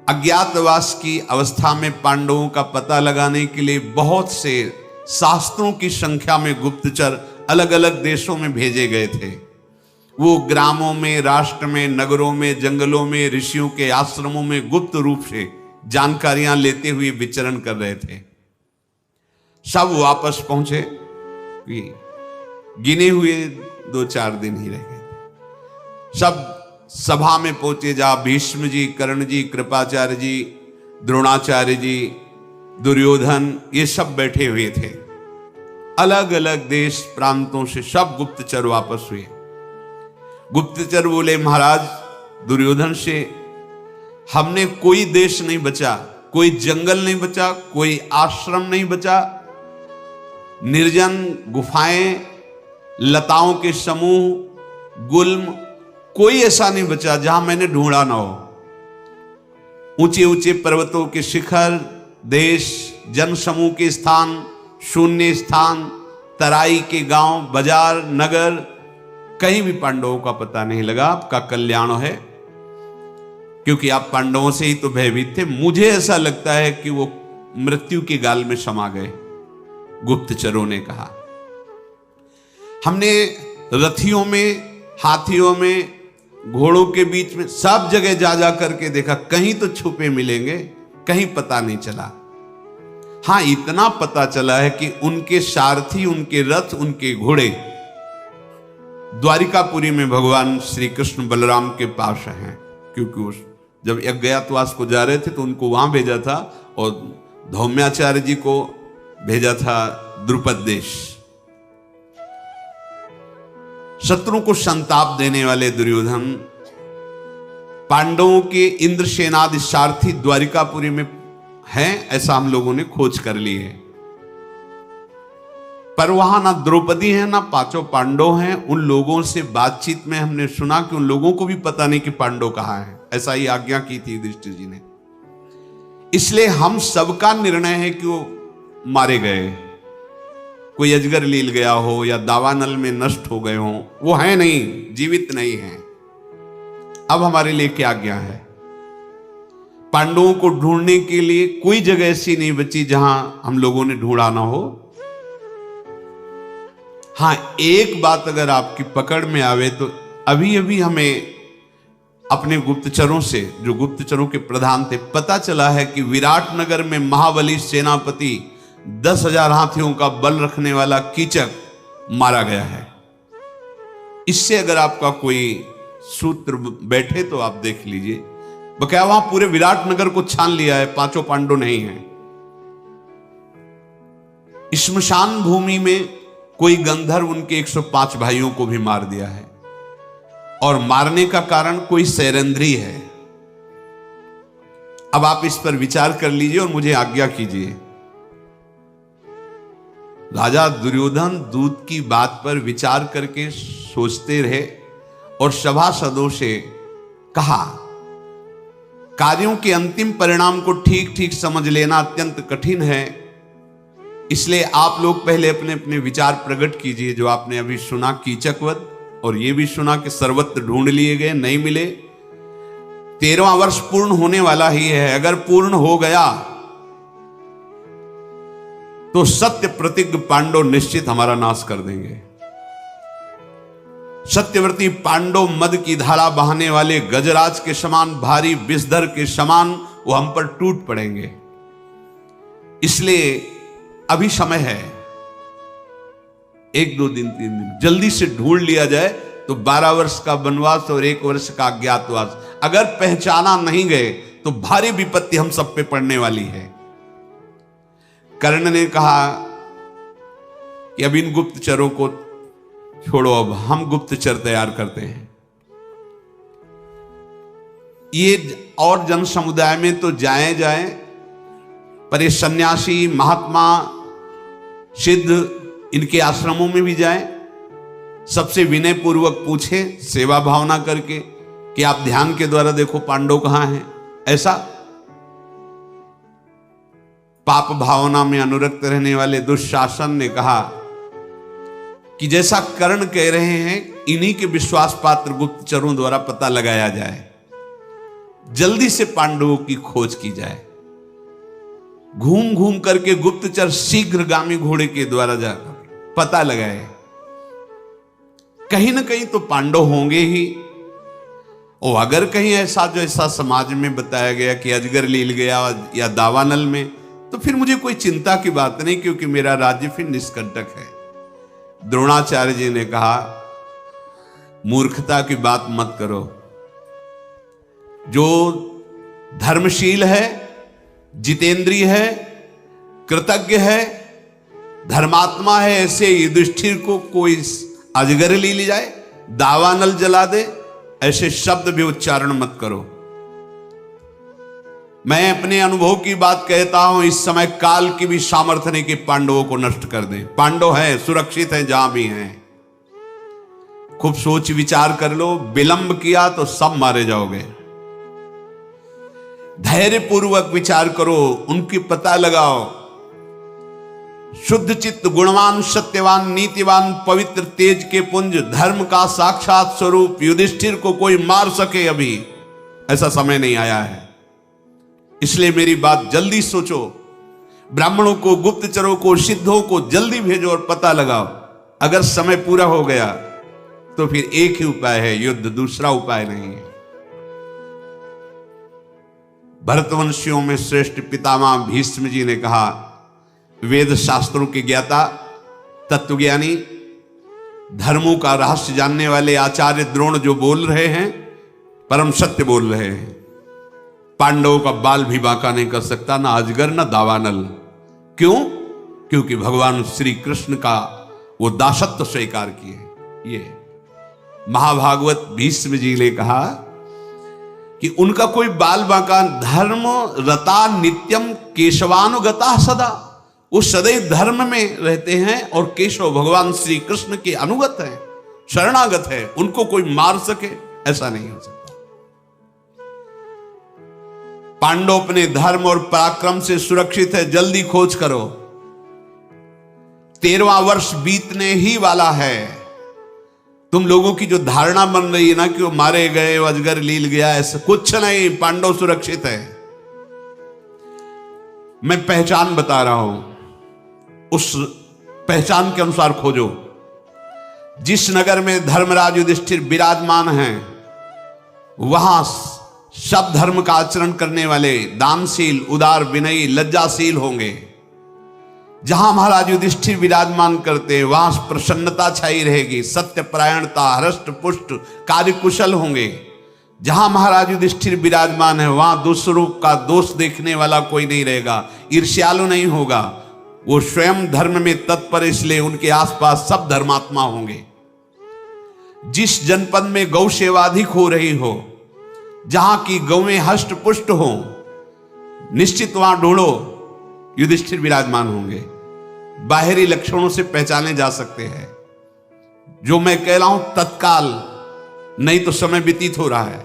अज्ञातवास की अवस्था में पांडवों का पता लगाने के लिए बहुत से शास्त्रों की संख्या में गुप्तचर अलग अलग देशों में भेजे गए थे। वो ग्रामों में, राष्ट्र में, नगरों में, जंगलों में, ऋषियों के आश्रमों में गुप्त रूप से जानकारियां लेते हुए विचरण कर रहे थे। सब वापस पहुंचे, गिने हुए 2-4 दिन ही रह गए थे। सब सभा में पहुंचे, जहां भीष्म जी, कर्ण जी, कृपाचार्य जी, द्रोणाचार्य जी, दुर्योधन, ये सब बैठे हुए थे। अलग अलग देश प्रांतों से सब गुप्तचर वापस हुए। गुप्तचर बोले महाराज दुर्योधन से, हमने कोई देश नहीं बचा, कोई जंगल नहीं बचा, कोई आश्रम नहीं बचा, निर्जन गुफाएं, लताओं के समूह, गुल्म, कोई ऐसा नहीं बचा जहां मैंने ढूंढा ना हो। ऊंचे ऊंचे पर्वतों के शिखर, देश, जन समूह के स्थान, शून्य स्थान, तराई के गांव, बाजार, नगर, कहीं भी पांडवों का पता नहीं लगा। आपका कल्याण है, क्योंकि आप पांडवों से ही तो भयभीत थे। मुझे ऐसा लगता है कि वो मृत्यु के गाल में समा गए। गुप्तचरों ने कहा, हमने रथियों में, हाथियों में, घोड़ों के बीच में सब जगह जा जा करके देखा, कहीं तो छुपे मिलेंगे, कहीं पता नहीं चला। हां, इतना पता चला है कि उनके सारथी, उनके रथ, उनके घोड़े द्वारिकापुरी में भगवान श्री कृष्ण बलराम के पास हैं। क्योंकि उस जब अज्ञातवास को जा रहे थे तो उनको वहां भेजा था, और धौम्याचार्य जी को भेजा था द्रुपद देश। शत्रु को संताप देने वाले दुर्योधन पांडवों के इंद्रसेनादि सारथी द्वारिकापुरी में हैं, ऐसा हम लोगों ने खोज कर ली है। पर वहां ना द्रौपदी है, ना 5 पांडव हैं। उन लोगों से बातचीत में हमने सुना कि उन लोगों को भी पता नहीं कि पांडव कहां हैं। ऐसा ही आज्ञा की थी युधिष्ठिर जी ने। इसलिए हम सबका निर्णय है कि वो मारे गए, कोई अजगर लील गया हो या दावानल में नष्ट हो गए हो, वो है नहीं, जीवित नहीं है। अब हमारे लिए क्या आज्ञा है? पांडवों को ढूंढने के लिए कोई जगह ऐसी नहीं बची जहां हम लोगों ने ढूंढा ना हो। हां, एक बात अगर आपकी पकड़ में आवे तो अभी अभी हमें अपने गुप्तचरों से, जो गुप्तचरों के प्रधान थे, पता चला है कि विराट नगर में महाबली सेनापति 10,000 हाथियों का बल रखने वाला कीचक मारा गया है। इससे अगर आपका कोई सूत्र बैठे तो आप देख लीजिए। बकाया वहां पूरे विराट नगर को छान लिया है, 5 पांडव नहीं है। श्मशान भूमि में कोई गंधर्व उनके 105 भाइयों को भी मार दिया है, और मारने का कारण कोई सैरंध्री है। अब आप इस पर विचार कर लीजिए और मुझे आज्ञा कीजिए। राजा दुर्योधन दूत की बात पर विचार करके सोचते रहे और सभासदों से कहा, कार्यों के अंतिम परिणाम को ठीक ठीक समझ लेना अत्यंत कठिन है। इसलिए आप लोग पहले अपने अपने विचार प्रकट कीजिए। जो आपने अभी सुना कीचकवध, और यह भी सुना कि सर्वत्र ढूंढ लिए गए, नहीं मिले। 13वां वर्ष पूर्ण होने वाला ही है। अगर पूर्ण हो गया तो सत्य प्रतिज्ञ पांडव निश्चित हमारा नाश कर देंगे। सत्यव्रती पांडव मद की धारा बहाने वाले गजराज के समान, भारी विषधर के समान वो हम पर टूट पड़ेंगे। इसलिए अभी समय है, 1-2 दिन 3 दिन जल्दी से ढूंढ लिया जाए तो 12 वर्ष का वनवास और 1 वर्ष का अज्ञातवास, अगर पहचाना नहीं गए तो भारी विपत्ति हम सब पे पड़ने वाली है। कर्ण ने कहा कि अब इन गुप्तचरों को छोड़ो, अब हम गुप्तचर तैयार करते हैं। ये और जन समुदाय में तो जाए, पर ये सन्यासी, महात्मा, सिद्ध, इनके आश्रमों में भी जाए, सबसे विनय पूर्वक पूछे, सेवा भावना करके कि आप ध्यान के द्वारा देखो पांडव कहां हैं। ऐसा पाप भावना में अनुरक्त रहने वाले दुशासन ने कहा कि जैसा कर्ण कह रहे हैं, इन्हीं के विश्वास पात्र गुप्तचरों द्वारा पता लगाया जाए। जल्दी से पांडवों की खोज की जाए। घूम घूम करके गुप्तचर शीघ्रगामी घोड़े के द्वारा जाकर पता लगाए, कहीं ना कहीं तो पांडव होंगे ही। और अगर कहीं ऐसा जैसा समाज में बताया गया कि अजगर लील गया या दावानल में, तो फिर मुझे कोई चिंता की बात नहीं, क्योंकि मेरा राज्य फिर निष्कंटक है। द्रोणाचार्य जी ने कहा, मूर्खता की बात मत करो। जो धर्मशील है, जितेंद्रिय है, कृतज्ञ है, धर्मात्मा है, ऐसे युधिष्ठिर को कोई अजगर ले जाए, दावानल जला दे, ऐसे शब्द भी उच्चारण मत करो। मैं अपने अनुभव की बात कहता हूं, इस समय काल की भी सामर्थ्य नहीं कि पांडवों को नष्ट कर दें। पांडव हैं, सुरक्षित हैं जहां भी हैं। खूब सोच विचार कर लो, विलंब किया तो सब मारे जाओगे। धैर्य पूर्वक विचार करो, उनकी पता लगाओ। शुद्ध चित्त, गुणवान, सत्यवान, नीतिवान, पवित्र, तेज के पुंज, धर्म का साक्षात स्वरूप युधिष्ठिर को कोई मार सके, अभी ऐसा समय नहीं आया है। इसलिए मेरी बात जल्दी सोचो। ब्राह्मणों को, गुप्तचरों को, सिद्धों को जल्दी भेजो और पता लगाओ। अगर समय पूरा हो गया तो फिर एक ही उपाय है, युद्ध, दूसरा उपाय नहीं है। भरतवंशियों में श्रेष्ठ पितामह भीष्म जी ने कहा, वेद शास्त्रों के ज्ञाता, तत्वज्ञानी, धर्मों का रहस्य जानने वाले आचार्य द्रोण जो बोल रहे हैं, परम सत्य बोल रहे हैं। पांडवों का बाल भी बांका नहीं कर सकता, ना अजगर ना दावानल। क्यों? क्योंकि भगवान श्री कृष्ण का वो दासत्व स्वीकार किए। ये महाभागवत भीष्म जी ने कहा कि उनका कोई बाल बांका, धर्म रता नित्यम केशवानुगता सदा, वो सदैव धर्म में रहते हैं और केशव भगवान श्री कृष्ण के अनुगत हैं, शरणागत है। उनको कोई मार सके ऐसा नहीं हो सकता। पांडव अपने धर्म और पराक्रम से सुरक्षित है, जल्दी खोज करो। 13वां वर्ष बीतने ही वाला है। तुम लोगों की जो धारणा बन रही है ना कि वो मारे गए, अजगर लील गया, ऐसा कुछ नहीं। पांडव सुरक्षित है। मैं पहचान बता रहा हूं, उस पहचान के अनुसार खोजो। जिस नगर में धर्मराज युधिष्ठिर विराजमान हैं, वहां सब धर्म का आचरण करने वाले दानशील, उदार, विनयी, लज्जाशील होंगे। जहां महाराज युधिष्ठिर विराजमान करते हैं, वहां प्रसन्नता छाई रहेगी, सत्यपरायणता, हृष्ट पुष्ट, कार्यकुशल होंगे। जहां महाराज युधिष्ठिर विराजमान है, वहां दूसरों का दोष देखने वाला कोई नहीं रहेगा, ईर्ष्यालु नहीं होगा। वो स्वयं धर्म में तत्पर, इसलिए उनके आसपास सब धर्मात्मा होंगे। जिस जनपद में गौ सेवा अधिक हो रही हो, जहां की गौएं हष्ट पुष्ट हो, निश्चित वहां ढूंढो, युधिष्ठिर विराजमान होंगे। बाहरी लक्षणों से पहचाने जा सकते हैं। जो मैं कह रहा हूं तत्काल, नहीं तो समय व्यतीत हो रहा है।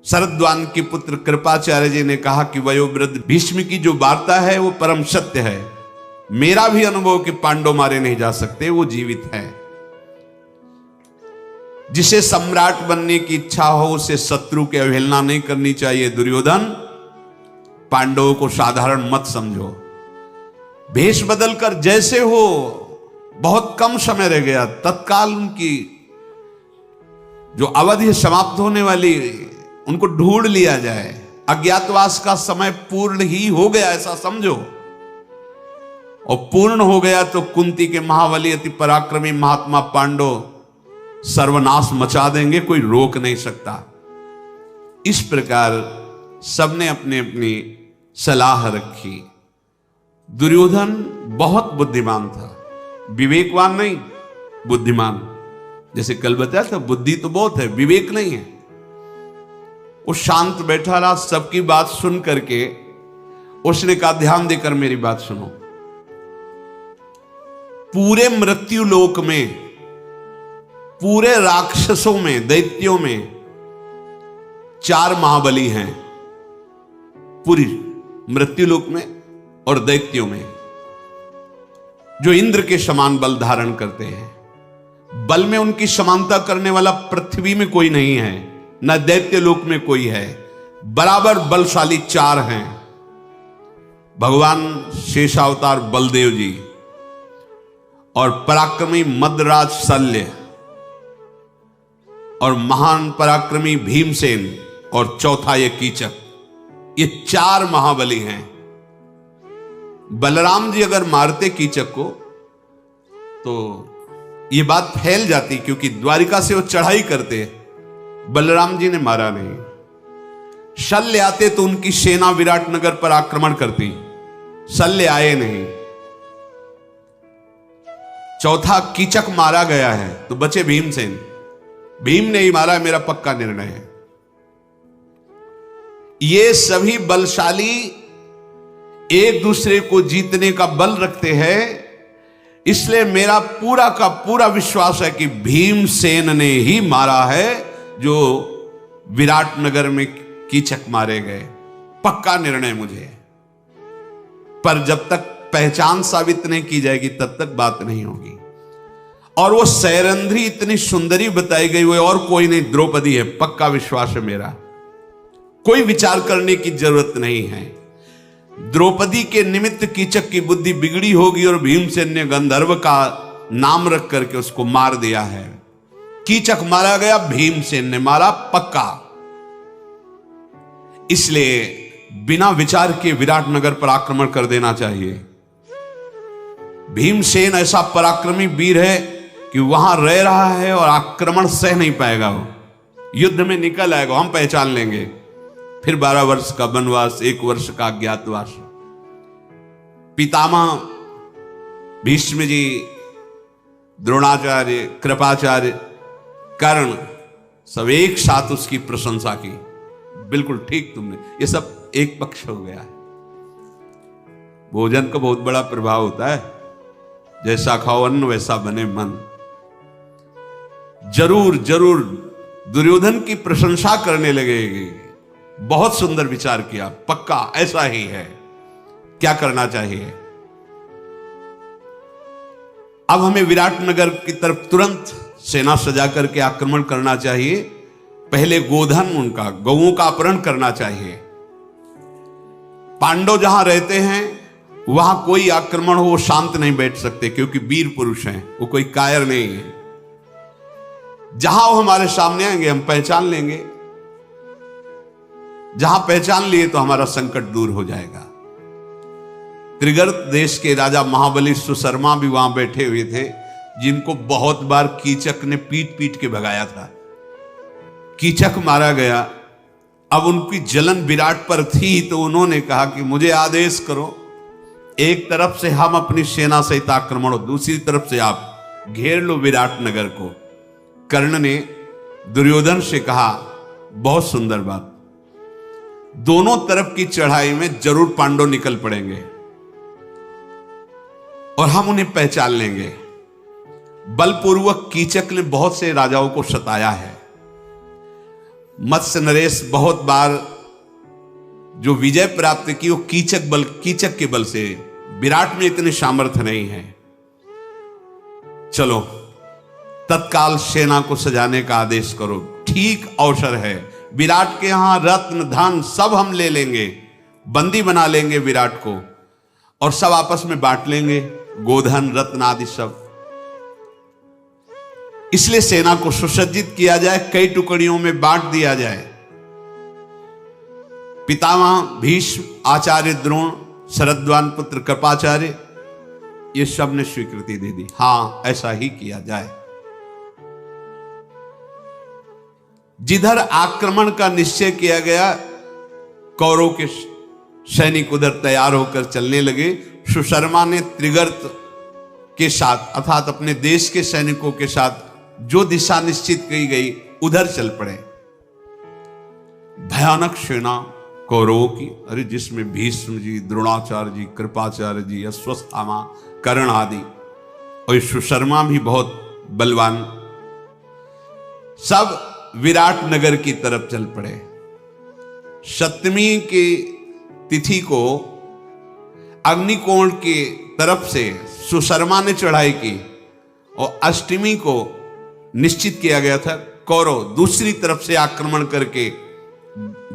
शरद्वान के पुत्र कृपाचार्य जी ने कहा कि वयोवृद्ध भीष्म की जो वार्ता है वो परम सत्य है। मेरा भी अनुभव कि पांडव मारे नहीं जा सकते, वो जीवित है। जिसे सम्राट बनने की इच्छा हो, उसे शत्रु की अवहेलना नहीं करनी चाहिए। दुर्योधन, पांडवों को साधारण मत समझो। भेष बदलकर जैसे हो, बहुत कम समय रह गया, तत्काल उनकी जो अवधि समाप्त होने वाली, उनको ढूंढ लिया जाए। अज्ञातवास का समय पूर्ण ही हो गया ऐसा समझो। और पूर्ण हो गया तो कुंती के महाबली, अति पराक्रमी महात्मा पांडव सर्वनाश मचा देंगे, कोई रोक नहीं सकता। इस प्रकार सबने अपनी अपनी सलाह रखी। दुर्योधन बहुत बुद्धिमान था, विवेकवान नहीं, बुद्धिमान। जैसे कल बताया था, बुद्धि तो बहुत है, विवेक नहीं है। वो शांत बैठा रहा, सबकी बात सुन करके उसने कहा, ध्यान देकर मेरी बात सुनो। पूरे मृत्यु लोक में, पूरे राक्षसों में, दैत्यों में 4 महाबली हैं। पूरी मृत्युलोक में और दैत्यों में, जो इंद्र के समान बल धारण करते हैं। बल में उनकी समानता करने वाला पृथ्वी में कोई नहीं है, न दैत्य लोक में कोई है। बराबर बलशाली 4 हैं, भगवान शेषावतार बलदेव जी और पराक्रमी मद्राज शल्य और महान पराक्रमी भीमसेन और चौथा ये कीचक। ये 4 महाबली हैं। बलराम जी अगर मारते कीचक को तो ये बात फैल जाती, क्योंकि द्वारिका से वो चढ़ाई करते। बलराम जी ने मारा नहीं। शल्य आते तो उनकी सेना विराटनगर पर आक्रमण करती, शल्य आए नहीं। चौथा कीचक मारा गया है तो बचे भीमसेन। भीम ने ही मारा, मेरा पक्का निर्णय है। ये सभी बलशाली एक दूसरे को जीतने का बल रखते हैं, इसलिए मेरा पूरा का पूरा विश्वास है कि भीमसेन ने ही मारा है जो विराटनगर में कीचक मारे गए। पक्का निर्णय मुझे। पर जब तक पहचान साबित नहीं की जाएगी तब तक बात नहीं होगी। और वो सैरंध्री इतनी सुंदरी बताई गई, वो और कोई नहीं, द्रौपदी है। पक्का विश्वास है मेरा, कोई विचार करने की जरूरत नहीं है। द्रौपदी के निमित्त कीचक की बुद्धि बिगड़ी होगी और भीमसेन ने गंधर्व का नाम रख करके उसको मार दिया है। कीचक मारा गया, भीमसेन ने मारा, पक्का। इसलिए बिना विचार के विराटनगर पर आक्रमण कर देना चाहिए। भीमसेन ऐसा पराक्रमी वीर है कि वहां रह रहा है और आक्रमण सह नहीं पाएगा। वो युद्ध में निकल आएगा, हम पहचान लेंगे। फिर 12 वर्ष का वनवास, 1 वर्ष का अज्ञातवास। पितामह भीष्म जी, द्रोणाचार्य, कृपाचार्य, कर्ण, सब एक साथ उसकी प्रशंसा की। बिल्कुल ठीक तुमने, ये सब एक पक्ष हो गया है। भोजन का बहुत बड़ा प्रभाव होता है। जैसा खाओ अन्न वैसा बने मन। जरूर जरूर दुर्योधन की प्रशंसा करने लगेगी। बहुत सुंदर विचार किया, पक्का ऐसा ही है। क्या करना चाहिए? अब हमें विराटनगर की तरफ तुरंत सेना सजा करके आक्रमण करना चाहिए। पहले गोधन, उनका गौओं का अपहरण करना चाहिए। पांडव जहां रहते हैं वहां कोई आक्रमण हो वो शांत नहीं बैठ सकते, क्योंकि वीर पुरुष हैं, वो कोई कायर नहीं है। जहां वो हमारे सामने आएंगे हम पहचान लेंगे। जहां पहचान लिए तो हमारा संकट दूर हो जाएगा। त्रिगर्त देश के राजा महाबली सुशर्मा भी वहां बैठे हुए थे, जिनको बहुत बार कीचक ने पीट पीट के भगाया था। कीचक मारा गया। अब उनकी जलन विराट पर थी, तो उन्होंने कहा कि मुझे आदेश करो, एक तरफ से हम अपनी सेना सहित आक्रमण, दूसरी तरफ से आप घेर लो विराटनगर को। कर्ण ने दुर्योधन से कहा, बहुत सुंदर बात, दोनों तरफ की चढ़ाई में जरूर पांडव निकल पड़ेंगे और हम उन्हें पहचान लेंगे। बलपूर्वक कीचक ने बहुत से राजाओं को सताया है। मत्स्य नरेश बहुत बार जो विजय प्राप्त की वो कीचक के बल से। विराट में इतने सामर्थ्य नहीं है। चलो तत्काल सेना को सजाने का आदेश करो, ठीक अवसर है। विराट के यहां रत्न धन सब हम ले लेंगे, बंदी बना लेंगे विराट को और सब आपस में बांट लेंगे, गोधन रत्न आदि सब। इसलिए सेना को सुसज्जित किया जाए, कई टुकड़ियों में बांट दिया जाए। पितामह भीष्म, आचार्य द्रोण, शरद्वान पुत्र कृपाचार्य, ये सब ने स्वीकृति दे दी, हां ऐसा ही किया जाए। जिधर आक्रमण का निश्चय किया गया, कौरव के सैनिक उधर तैयार होकर चलने लगे। सुशर्मा ने त्रिगर्त के साथ अर्थात अपने देश के सैनिकों के साथ जो दिशा निश्चित की गई उधर चल पड़े। भयानक सेना कौरवों की, अरे जिसमें भीष्म जी, द्रोणाचार्य जी, कृपाचार्य जी, अश्वत्थामा, कर्ण आदि, और सुशर्मा भी बहुत बलवान, सब विराटनगर की तरफ चल पड़े। सप्तमी की तिथि को अग्निकोण की तरफ से सुशर्मा ने चढ़ाई की और अष्टमी को निश्चित किया गया था। कौरव दूसरी तरफ से आक्रमण करके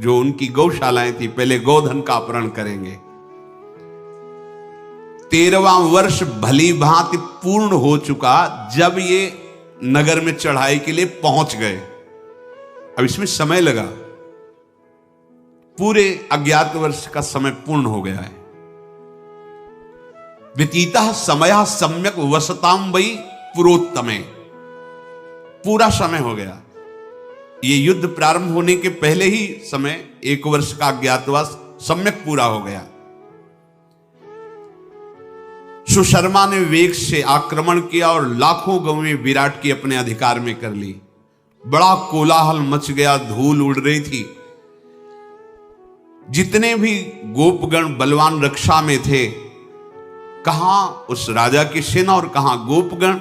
जो उनकी गौशालाएं थी, पहले गोधन का अपहरण करेंगे। 13वां वर्ष भली भांति पूर्ण हो चुका जब ये नगर में चढ़ाई के लिए पहुंच गए। अब इसमें समय लगा, पूरे अज्ञात वर्ष का समय पूर्ण हो गया है। व्यतीतः समयः सम्यक वसताम वै पुरोत्तमे, पूरा समय हो गया। ये युद्ध प्रारंभ होने के पहले ही समय 1 वर्ष का अज्ञातवास सम्यक पूरा हो गया। सुशर्मा ने वेग से आक्रमण किया और लाखों गौवें विराट की अपने अधिकार में कर ली। बड़ा कोलाहल मच गया, धूल उड़ रही थी। जितने भी गोपगण बलवान रक्षा में थे, कहां उस राजा की सेना और कहां गोपगण।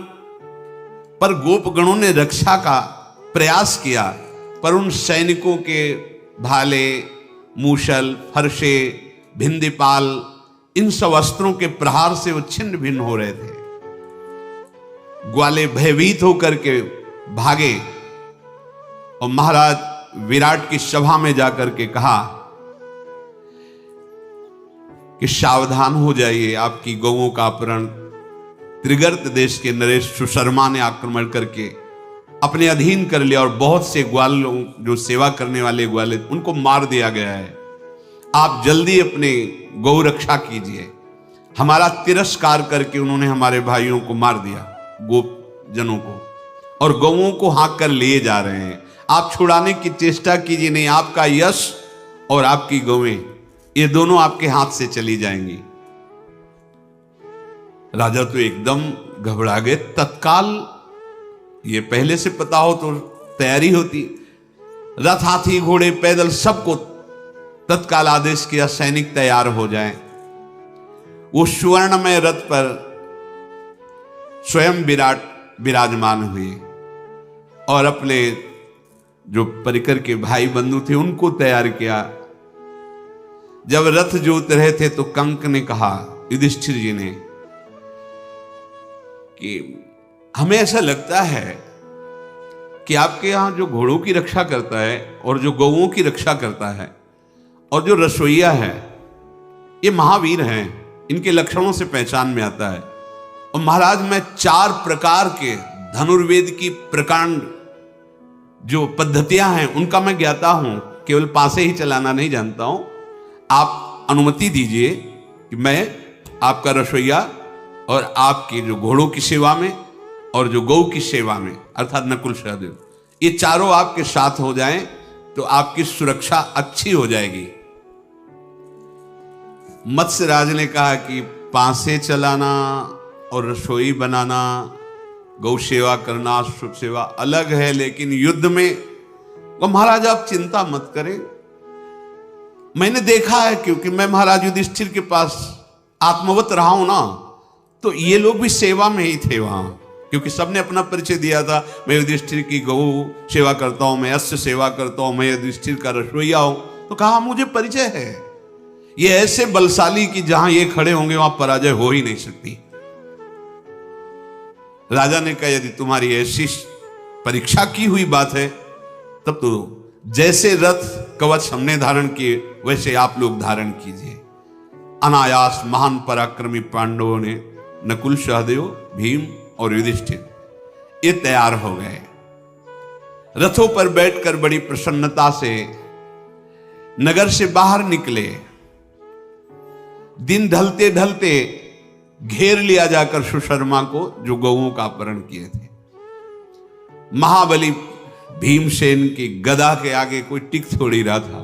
पर गोपगणों ने रक्षा का प्रयास किया, पर उन सैनिकों के भाले, मूसल, फरसे, भिंदीपाल, इन सब अस्त्रों के प्रहार से वो छिन्न भिन्न हो रहे थे। ग्वाले भयभीत होकर के भागे और महाराज विराट की सभा में जाकर के कहा कि सावधान हो जाइए, आपकी गौओं का अपहरण त्रिगर्त देश के नरेश सुशर्मा ने आक्रमण करके अपने अधीन कर लिया और बहुत से ग्वालों, जो सेवा करने वाले ग्वाले, उनको मार दिया गया है। आप जल्दी अपने गौ रक्षा कीजिए। हमारा तिरस्कार करके उन्होंने हमारे भाइयों को मार दिया, गोप जनों को, और गौओं को हाँक कर लिए जा रहे हैं। आप छुड़ाने की चेष्टा कीजिए, नहीं आपका यश और आपकी गौएं ये दोनों आपके हाथ से चली जाएंगी। राजा तो एकदम घबरा गए। तत्काल, ये पहले से पता हो तो तैयारी होती, रथ, हाथी, घोड़े, पैदल सबको तत्काल आदेश किया सैनिक तैयार हो जाएं। वो सुवर्णमय रथ पर स्वयं विराट विराजमान हुए और अपने जो परिकर के भाई बंधु थे उनको तैयार किया। जब रथ जोत रहे थे तो कंक ने कहा युधिष्ठिर जी ने कि हमें ऐसा लगता है कि आपके यहां जो घोड़ों की रक्षा करता है और जो गौओं की रक्षा करता है और जो रसोइया है, ये महावीर हैं, इनके लक्षणों से पहचान में आता है। और महाराज मैं 4 प्रकार के धनुर्वेद की प्रकांड जो पद्धतियां हैं उनका मैं ज्ञाता हूं, केवल पासे ही चलाना नहीं जानता हूं। आप अनुमति दीजिए कि मैं आपका रसोइया और आपके जो घोड़ों की सेवा में और जो गौ की सेवा में, अर्थात नकुल सहदेव, ये चारों आपके साथ हो जाएं तो आपकी सुरक्षा अच्छी हो जाएगी। मत्स्यराज ने कहा कि पासे चलाना और रसोई बनाना, गौ सेवा करना, शुभ सेवा अलग है, लेकिन युद्ध में वो महाराज आप चिंता मत करें। मैंने देखा है, क्योंकि मैं महाराज युधिष्ठिर के पास आत्मवत रहा हूं ना, तो ये लोग भी सेवा में ही थे वहां, क्योंकि सबने अपना परिचय दिया था। मैं युधिष्ठिर की गौ सेवा करता हूं, मैं अश्व सेवा करता हूं, मैं युधिष्ठिर का रसोइया हूं। तो कहा मुझे परिचय है। ये ऐसे बलशाली कि जहां ये खड़े होंगे वहां पराजय हो ही नहीं सकती। राजा ने कहा यदि तुम्हारी ऐसी परीक्षा की हुई बात है तब तो जैसे रथ कवच हमने धारण किए वैसे आप लोग धारण कीजिए। अनायास महान पराक्रमी पांडवों ने नकुल, सहदेव, भीम और युधिष्ठिर ये तैयार हो गए। रथों पर बैठकर बड़ी प्रसन्नता से नगर से बाहर निकले। दिन ढलते ढलते घेर लिया जाकर सुशर्मा को, जो गौओं का अपहरण किए थे। महाबली भीमसेन की गदा के आगे कोई टिक थोड़ी रहा था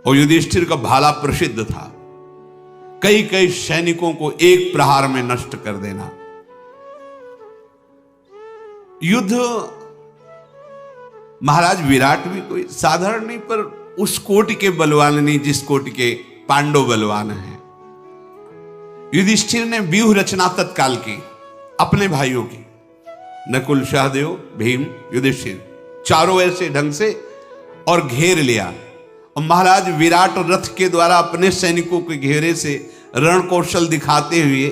और युधिष्ठिर का भाला प्रसिद्ध था, कई कई सैनिकों को एक प्रहार में नष्ट कर देना। युद्ध महाराज विराट भी कोई साधारण नहीं, पर उस कोटि के बलवान नहीं जिस कोटि के पांडव बलवान हैं। युधिष्ठिर ने व्यूह रचना तत्काल की अपने भाइयों की, नकुल, सहदेव, भीम, युधिष्ठिर, चारों ऐसे ढंग से और घेर लिया। और महाराज विराट रथ के द्वारा अपने सैनिकों के घेरे से रण कौशल दिखाते हुए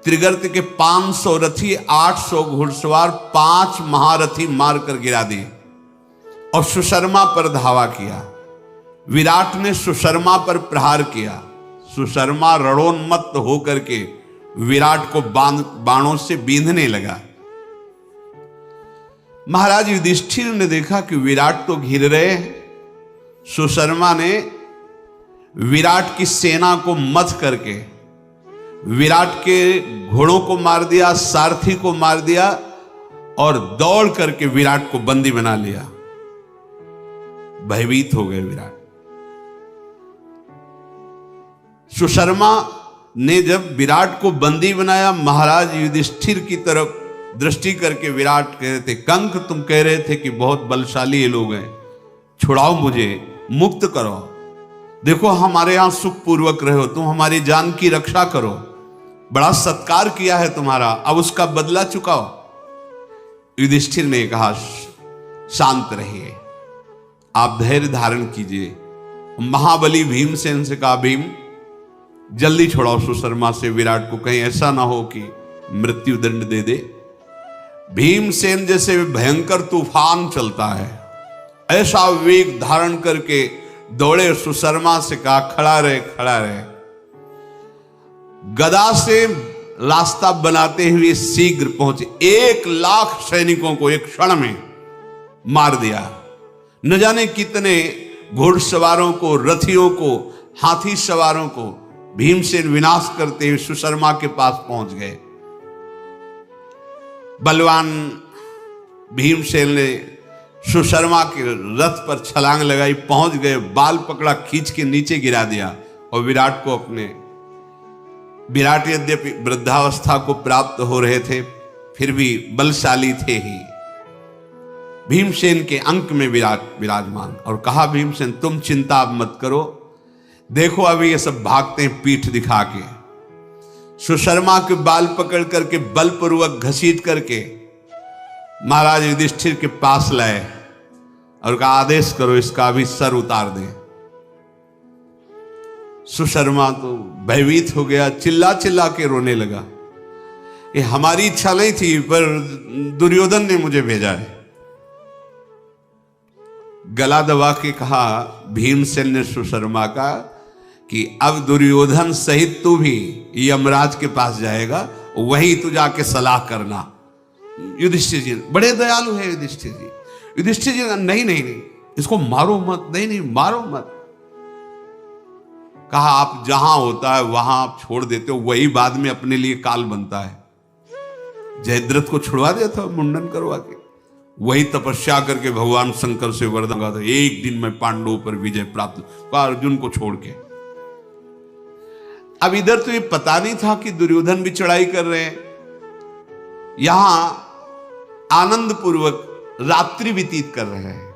त्रिगर्त के 500 रथी, 800 घुड़सवार, 5 महारथी मारकर गिरा दिए और सुशर्मा पर धावा किया। विराट ने सुशर्मा पर प्रहार किया। सुशर्मा रणोन्मत्त होकर के विराट को बाणों से बींधने लगा। महाराज युधिष्ठिर ने देखा कि विराट तो घिर रहे हैं। सुशर्मा ने विराट की सेना को मथ करके विराट के घोड़ों को मार दिया, सारथी को मार दिया और दौड़ करके विराट को बंदी बना लिया। भयभीत हो गए विराट। सुशर्मा ने जब विराट को बंदी बनाया, महाराज युधिष्ठिर की तरफ दृष्टि करके विराट कह रहे थे, कंक तुम कह रहे थे कि बहुत बलशाली ये लोग हैं, छुड़ाओ मुझे, मुक्त करो। देखो हमारे यहां सुखपूर्वक रहे हो, तुम हमारी जान की रक्षा करो, बड़ा सत्कार किया है तुम्हारा, अब उसका बदला चुकाओ। युधिष्ठिर ने कहा शांत रहिए, आप धैर्य धारण कीजिए। महाबली भीमसेन से कहा, भीम जल्दी छुड़ाओ सुशर्मा से विराट को, कहीं ऐसा ना हो कि मृत्यु दंड दे दे। भीमसेन जैसे भयंकर तूफान चलता है, ऐसा वेग धारण करके दौड़े, सुशर्मा से कहा खड़ा रहे, खड़ा रहे। गदा से रास्ता बनाते हुए शीघ्र पहुंचे। 1,00,000 सैनिकों को एक क्षण में मार दिया। न जाने कितने घुड़सवारों को, रथियों को, हाथी सवारों को भीमसेन विनाश करते हुए सुशर्मा के पास पहुंच गए। बलवान भीमसेन ने सुशर्मा के रथ पर छलांग लगाई, पहुंच गए, बाल पकड़ा, खींच के नीचे गिरा दिया और विराट को विराट यद्यपि वृद्धावस्था को प्राप्त हो रहे थे, फिर भी बलशाली थे ही। भीमसेन के अंक में विराजमान और कहा, भीमसेन तुम चिंता मत करो, देखो अभी ये सब भागते हैं पीठ दिखा के। सुशर्मा के बाल पकड़ करके बलपूर्वक घसीट करके महाराज युधिष्ठिर के पास लाए और कहा, आदेश करो इसका भी सर उतार दें। सुशर्मा तो भयभीत हो गया, चिल्ला चिल्ला के रोने लगा, ये हमारी इच्छा नहीं थी, पर दुर्योधन ने मुझे भेजा है। गला दबा के कहा भीमसेन ने सुशर्मा का कि अब दुर्योधन सहित तू भी यमराज के पास जाएगा, वहीं तू जाके सलाह करना। युधिष्ठिर जी बड़े दयालु है युधिष्ठिर जी। युधिष्ठिर जी नहीं नहीं नहीं, इसको मारो मत, नहीं नहीं मारो मत। कहा आप जहां होता है वहां आप छोड़ देते हो, वही बाद में अपने लिए काल बनता है। जयद्रथ को छुड़वा दिया था मुंडन करवा के, वही तपस्या करके भगवान शंकर से वरदान था, एक दिन में पांडवों पर विजय प्राप्त, अर्जुन को छोड़ के। अब इधर तो ये पता नहीं था कि दुर्योधन भी चढ़ाई कर रहे हैं। यहां आनंद पूर्वक रात्रि व्यतीत कर रहे हैं।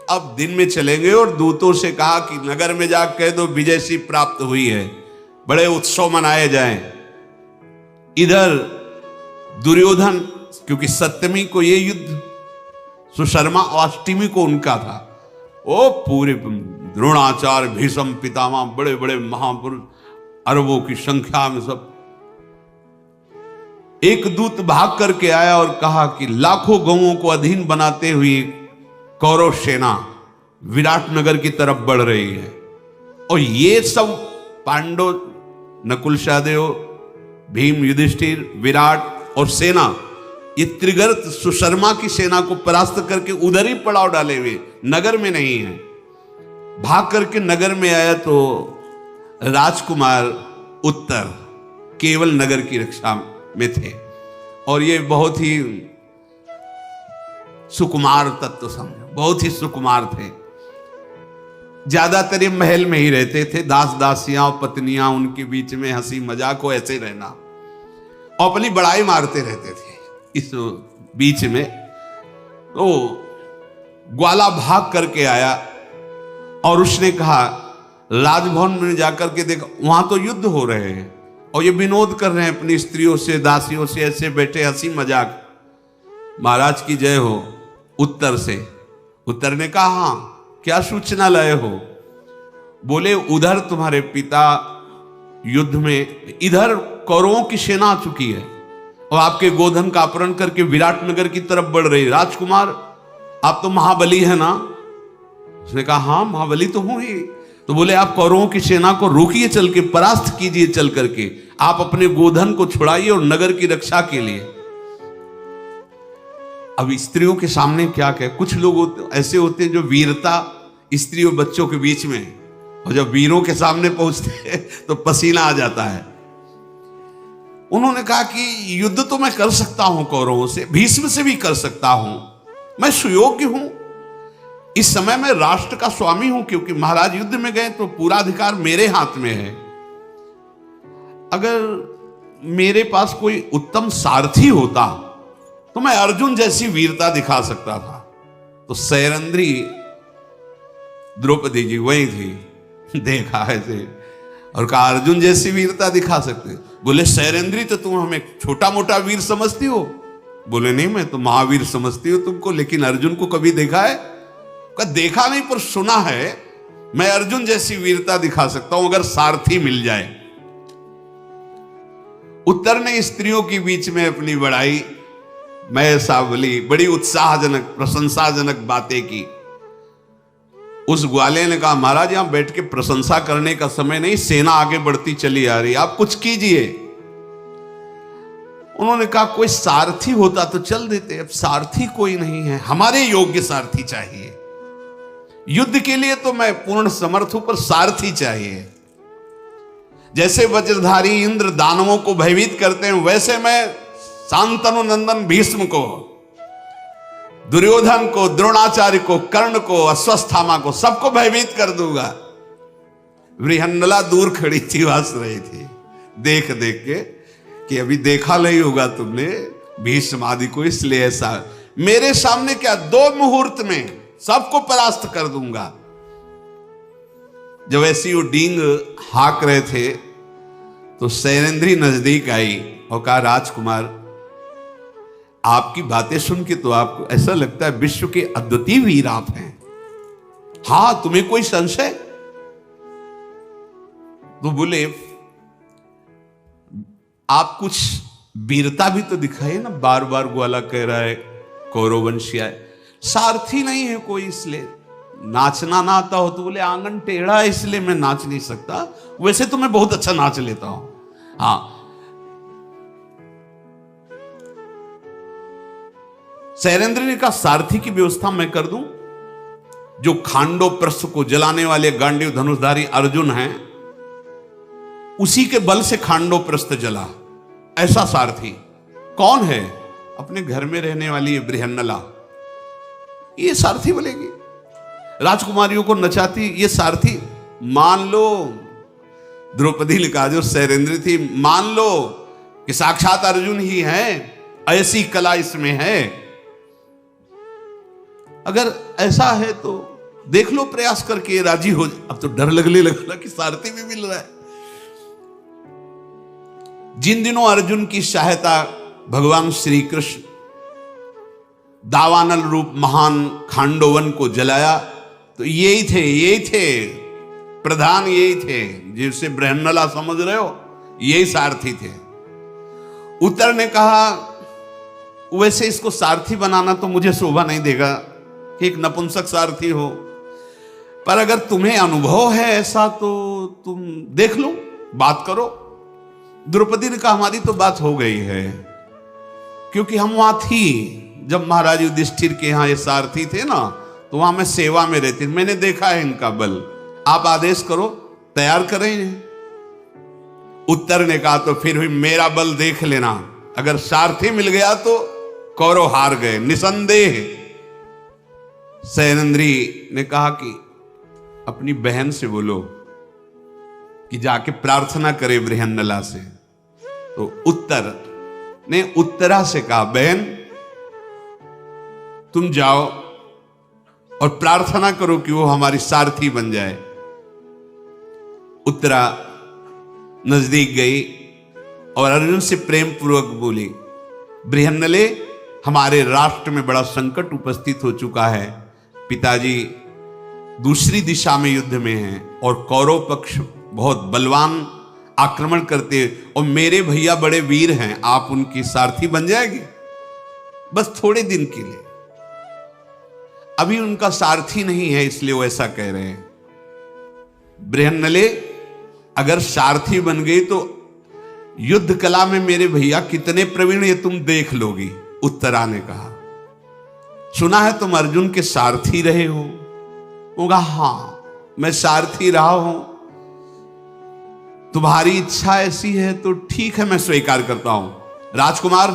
अब दिन में चलेंगे और दूतों से कहा कि नगर में जा कह दो विजय सी प्राप्त हुई है, बड़े उत्सव मनाए जाएं। इधर दुर्योधन, क्योंकि सप्तमी को ये युद्ध, सुशर्मा अष्टमी को उनका था, वो पूरे द्रोणाचार्य, भीष्म पितामह, बड़े बड़े महापुरुष, अरबों की संख्या में सब। एक दूत भाग करके आया और कहा कि लाखों गौओं को अधीन बनाते हुए कौरव सेना विराट नगर की तरफ बढ़ रही है, और ये सब पांडव, नकुल सहदेव, भीम, युधिष्ठिर, विराट और सेना, ये त्रिगर्त सुशर्मा की सेना को परास्त करके उधर ही पड़ाव डाले हुए, नगर में नहीं है। भाग करके नगर में आया तो राजकुमार उत्तर केवल नगर की रक्षा में थे, और ये बहुत ही सुकुमार तत्व समझो, बहुत ही सुकुमार थे। ज्यादातर ये महल में ही रहते थे, दास दासियां और पत्नियां उनके बीच में हंसी मजाक हो, ऐसे रहना, और अपनी बड़ाई मारते रहते थे। इस बीच में तो ग्वाला भाग करके आया और उसने कहा, राजभवन में जाकर के देखा, वहां तो युद्ध हो रहे हैं और ये विनोद कर रहे हैं अपनी स्त्रियों से, दासियों से, ऐसे बैठे हंसी मजाक। महाराज की जय हो। उत्तर से, उत्तर ने कहा, हाँ क्या सूचना लाए हो? बोले उधर तुम्हारे पिता युद्ध में, इधर कौरवों की सेना आ चुकी है और आपके गोधन का अपहरण करके विराटनगर की तरफ बढ़ रही। राजकुमार, आप तो महाबली है ना? उसने कहा हाँ महाबली तो हूं ही। तो बोले आप कौरवों की सेना को रोकिए, चल के परास्त कीजिए, चल करके आप अपने गोधन को छुड़ाइए और नगर की रक्षा के लिए। अब स्त्रियों के सामने क्या कहे? कुछ लोग ऐसे होते हैं जो वीरता स्त्री और बच्चों के बीच में, और जब वीरों के सामने पहुंचते हैं तो पसीना आ जाता है। उन्होंने कहा कि युद्ध तो मैं कर सकता हूं कौरवों से, भीष्म से भी कर सकता हूं, मैं सुयोग्य हूं, इस समय मैं राष्ट्र का स्वामी हूं, क्योंकि महाराज युद्ध में गए तो पूरा अधिकार मेरे हाथ में है। अगर मेरे पास कोई उत्तम सारथी होता तो मैं अर्जुन जैसी वीरता दिखा सकता था। तो सैरंध्री द्रौपदी जी वही थी, देखा ऐसे और कहा अर्जुन जैसी वीरता दिखा सकते? बोले सैरंध्री तो तुम हमें छोटा मोटा वीर समझती हो? बोले नहीं, मैं तो महावीर समझती हूं तुमको, लेकिन अर्जुन को कभी देखा है? कहा देखा नहीं पर सुना है, मैं अर्जुन जैसी वीरता दिखा सकता हूं अगर सारथी मिल जाए। उत्तर ने स्त्रियों के बीच में अपनी बड़ाई मैं ऐसा बोली, बड़ी उत्साहजनक प्रशंसाजनक बातें की। उस ग्वाले ने कहा महाराज यहां बैठ के प्रशंसा करने का समय नहीं, सेना आगे बढ़ती चली आ रही, आप कुछ कीजिए। उन्होंने कहा कोई सारथी होता तो चल देते, अब सारथी कोई नहीं है, हमारे योग्य सारथी चाहिए। युद्ध के लिए तो मैं पूर्ण समर्थ हूं, पर सारथी चाहिए। जैसे वज्रधारी इंद्र दानवों को भयभीत करते हैं, वैसे मैं शांतनु नंदन भीष्म को, दुर्योधन को, द्रोणाचार्य को, कर्ण को, अश्वत्थामा को, सबको भयभीत कर दूंगा। बृहन्नला दूर खड़ी थी, हंस रही थी देख देख के कि अभी देखा नहीं होगा तुमने भीष्म आदि को, इसलिए ऐसा मेरे सामने क्या 2 मुहूर्त में सबको परास्त कर दूंगा। जब ऐसी वो डींग हाक रहे थे तो सैरंध्री नजदीक आई और कहा राजकुमार आपकी बातें सुन के तो आपको ऐसा लगता है विश्व के अद्वितीय वीर आप हैं। हां तुम्हें कोई संशय? तो बोले आप कुछ वीरता भी तो दिखाइए ना, बार बार ग्वाला कह रहा है कौरववंशिया है, सारथी नहीं है कोई इसलिए। नाचना ना आता हो तो बोले आंगन टेढ़ा है इसलिए मैं नाच नहीं सकता, वैसे तो मैं बहुत अच्छा नाच लेता हूं। हाँ सैरेंद्र ने कहा सारथी की व्यवस्था मैं कर दूं, जो खांडो प्रस्थ को जलाने वाले गांडीव धनुषधारी अर्जुन हैं उसी के बल से खांडो प्रस्थ जला, ऐसा सारथी कौन है? अपने घर में रहने वाली बृहन्नला, ये सारथी बोलेगी। राजकुमारियों को नचाती ये सारथी। मान लो द्रौपदी ने कहा जो सैरेंद्र थी, मान लो कि साक्षात अर्जुन ही है, ऐसी कला इसमें है। अगर ऐसा है तो देख लो प्रयास करके, राजी हो। अब तो डर लगने लगा कि सारथी भी मिल रहा है। जिन दिनों अर्जुन की सहायता भगवान श्री कृष्ण दावानल रूप महान खांडोवन को जलाया तो यही थे प्रधान, यही थे जिसे बृहन्नला समझ रहे हो, यही सारथी थे। उत्तर ने कहा वैसे इसको सारथी बनाना तो मुझे शोभा नहीं देगा कि एक नपुंसक सारथी हो, पर अगर तुम्हें अनुभव है ऐसा तो तुम देख लो, बात करो। द्रौपदी ने कहा हमारी तो बात हो गई है, क्योंकि हम वहां थी जब महाराज युधिष्ठिर के यहां ये सारथी थे ना, तो वहां मैं सेवा में रहती, मैंने देखा है इनका बल, आप आदेश करो तैयार करें इन्हें। उत्तर ने कहा तो फिर भी मेरा बल देख लेना, अगर सारथी मिल गया तो कौरव हार गए निसंदेह। सैरंध्री ने कहा कि अपनी बहन से बोलो कि जाके प्रार्थना करे बृहन्नला से। तो उत्तर ने उत्तरा से कहा बहन तुम जाओ और प्रार्थना करो कि वो हमारी सारथी बन जाए। उत्तरा नजदीक गई और अर्जुन से प्रेम पूर्वक बोली, बृहन्नले हमारे राष्ट्र में बड़ा संकट उपस्थित हो चुका है, पिताजी दूसरी दिशा में युद्ध में हैं और कौरव पक्ष बहुत बलवान आक्रमण करते, और मेरे भैया बड़े वीर हैं, आप उनकी सारथी बन जाएंगे बस थोड़े दिन के लिए। अभी उनका सारथी नहीं है, इसलिए वो ऐसा कह रहे हैं। बृहन्नले, अगर सारथी बन गई तो युद्ध कला में मेरे भैया कितने प्रवीण ये तुम देख लोगी। उत्तरा ने कहा, सुना है तुम अर्जुन के सारथी रहे हो। वो कहा, हां मैं सारथी रहा हूं, तुम्हारी इच्छा ऐसी है तो ठीक है, मैं स्वीकार करता हूं। राजकुमार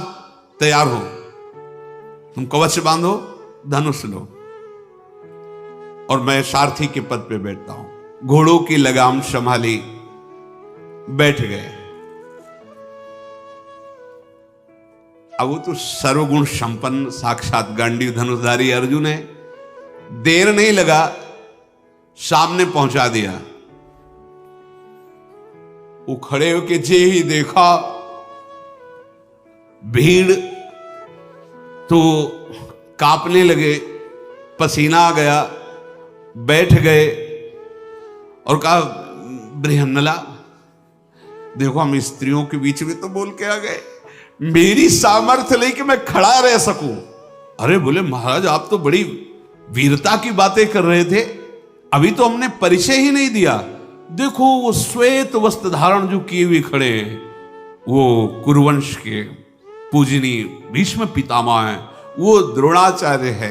तैयार हो, तुम कवच बांधो, धनुष लो, और मैं सारथी के पद पे बैठता हूं। घोड़ों की लगाम संभाली, बैठ गए। अब वो तो सर्वगुण संपन्न साक्षात गांडीव धनुषधारी अर्जुन है। देर नहीं लगा, सामने पहुंचा दिया। वो खड़े होके जे ही देखा भीड़ तो कांपने लगे, पसीना आ गया, बैठ गए और कहा, बृहन्नला देखो हम स्त्रियों के बीच में तो बोल के आ गए, मेरी सामर्थ्य नहीं कि मैं खड़ा रह सकूं। अरे बोले, महाराज आप तो बड़ी वीरता की बातें कर रहे थे, अभी तो हमने परिचय ही नहीं दिया। देखो वो श्वेत वस्त्र धारण जो किए हुए खड़े हैं, वो कुरुवंश के पूजनीय भीष्म पितामह हैं, वो द्रोणाचार्य है।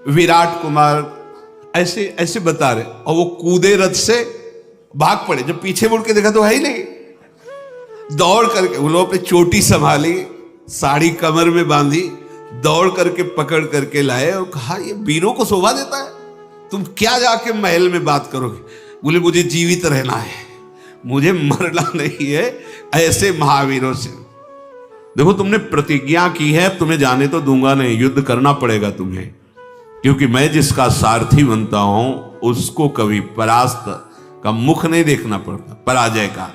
विराट कुमार ऐसे ऐसे बता रहे, और वो कूदे रथ से, भाग पड़े। जब पीछे मुड़ के देखा तो है ही नहीं, दौड़ करके उन लोगों पे चोटी संभाली, साड़ी कमर में बांधी, दौड़ करके पकड़ करके लाए और कहा, ये वीरों को शोभा देता है, तुम क्या जाके महल में बात करोगे। बोले, मुझे जीवित रहना है, मुझे मरना नहीं है ऐसे महावीरों से। देखो तुमने प्रतिज्ञा की है, तुम्हें जाने तो दूंगा नहीं, युद्ध करना पड़ेगा तुम्हें, क्योंकि मैं जिसका सारथी बनता हूं उसको कभी परास्त का मुख नहीं देखना पड़ता, पराजय का।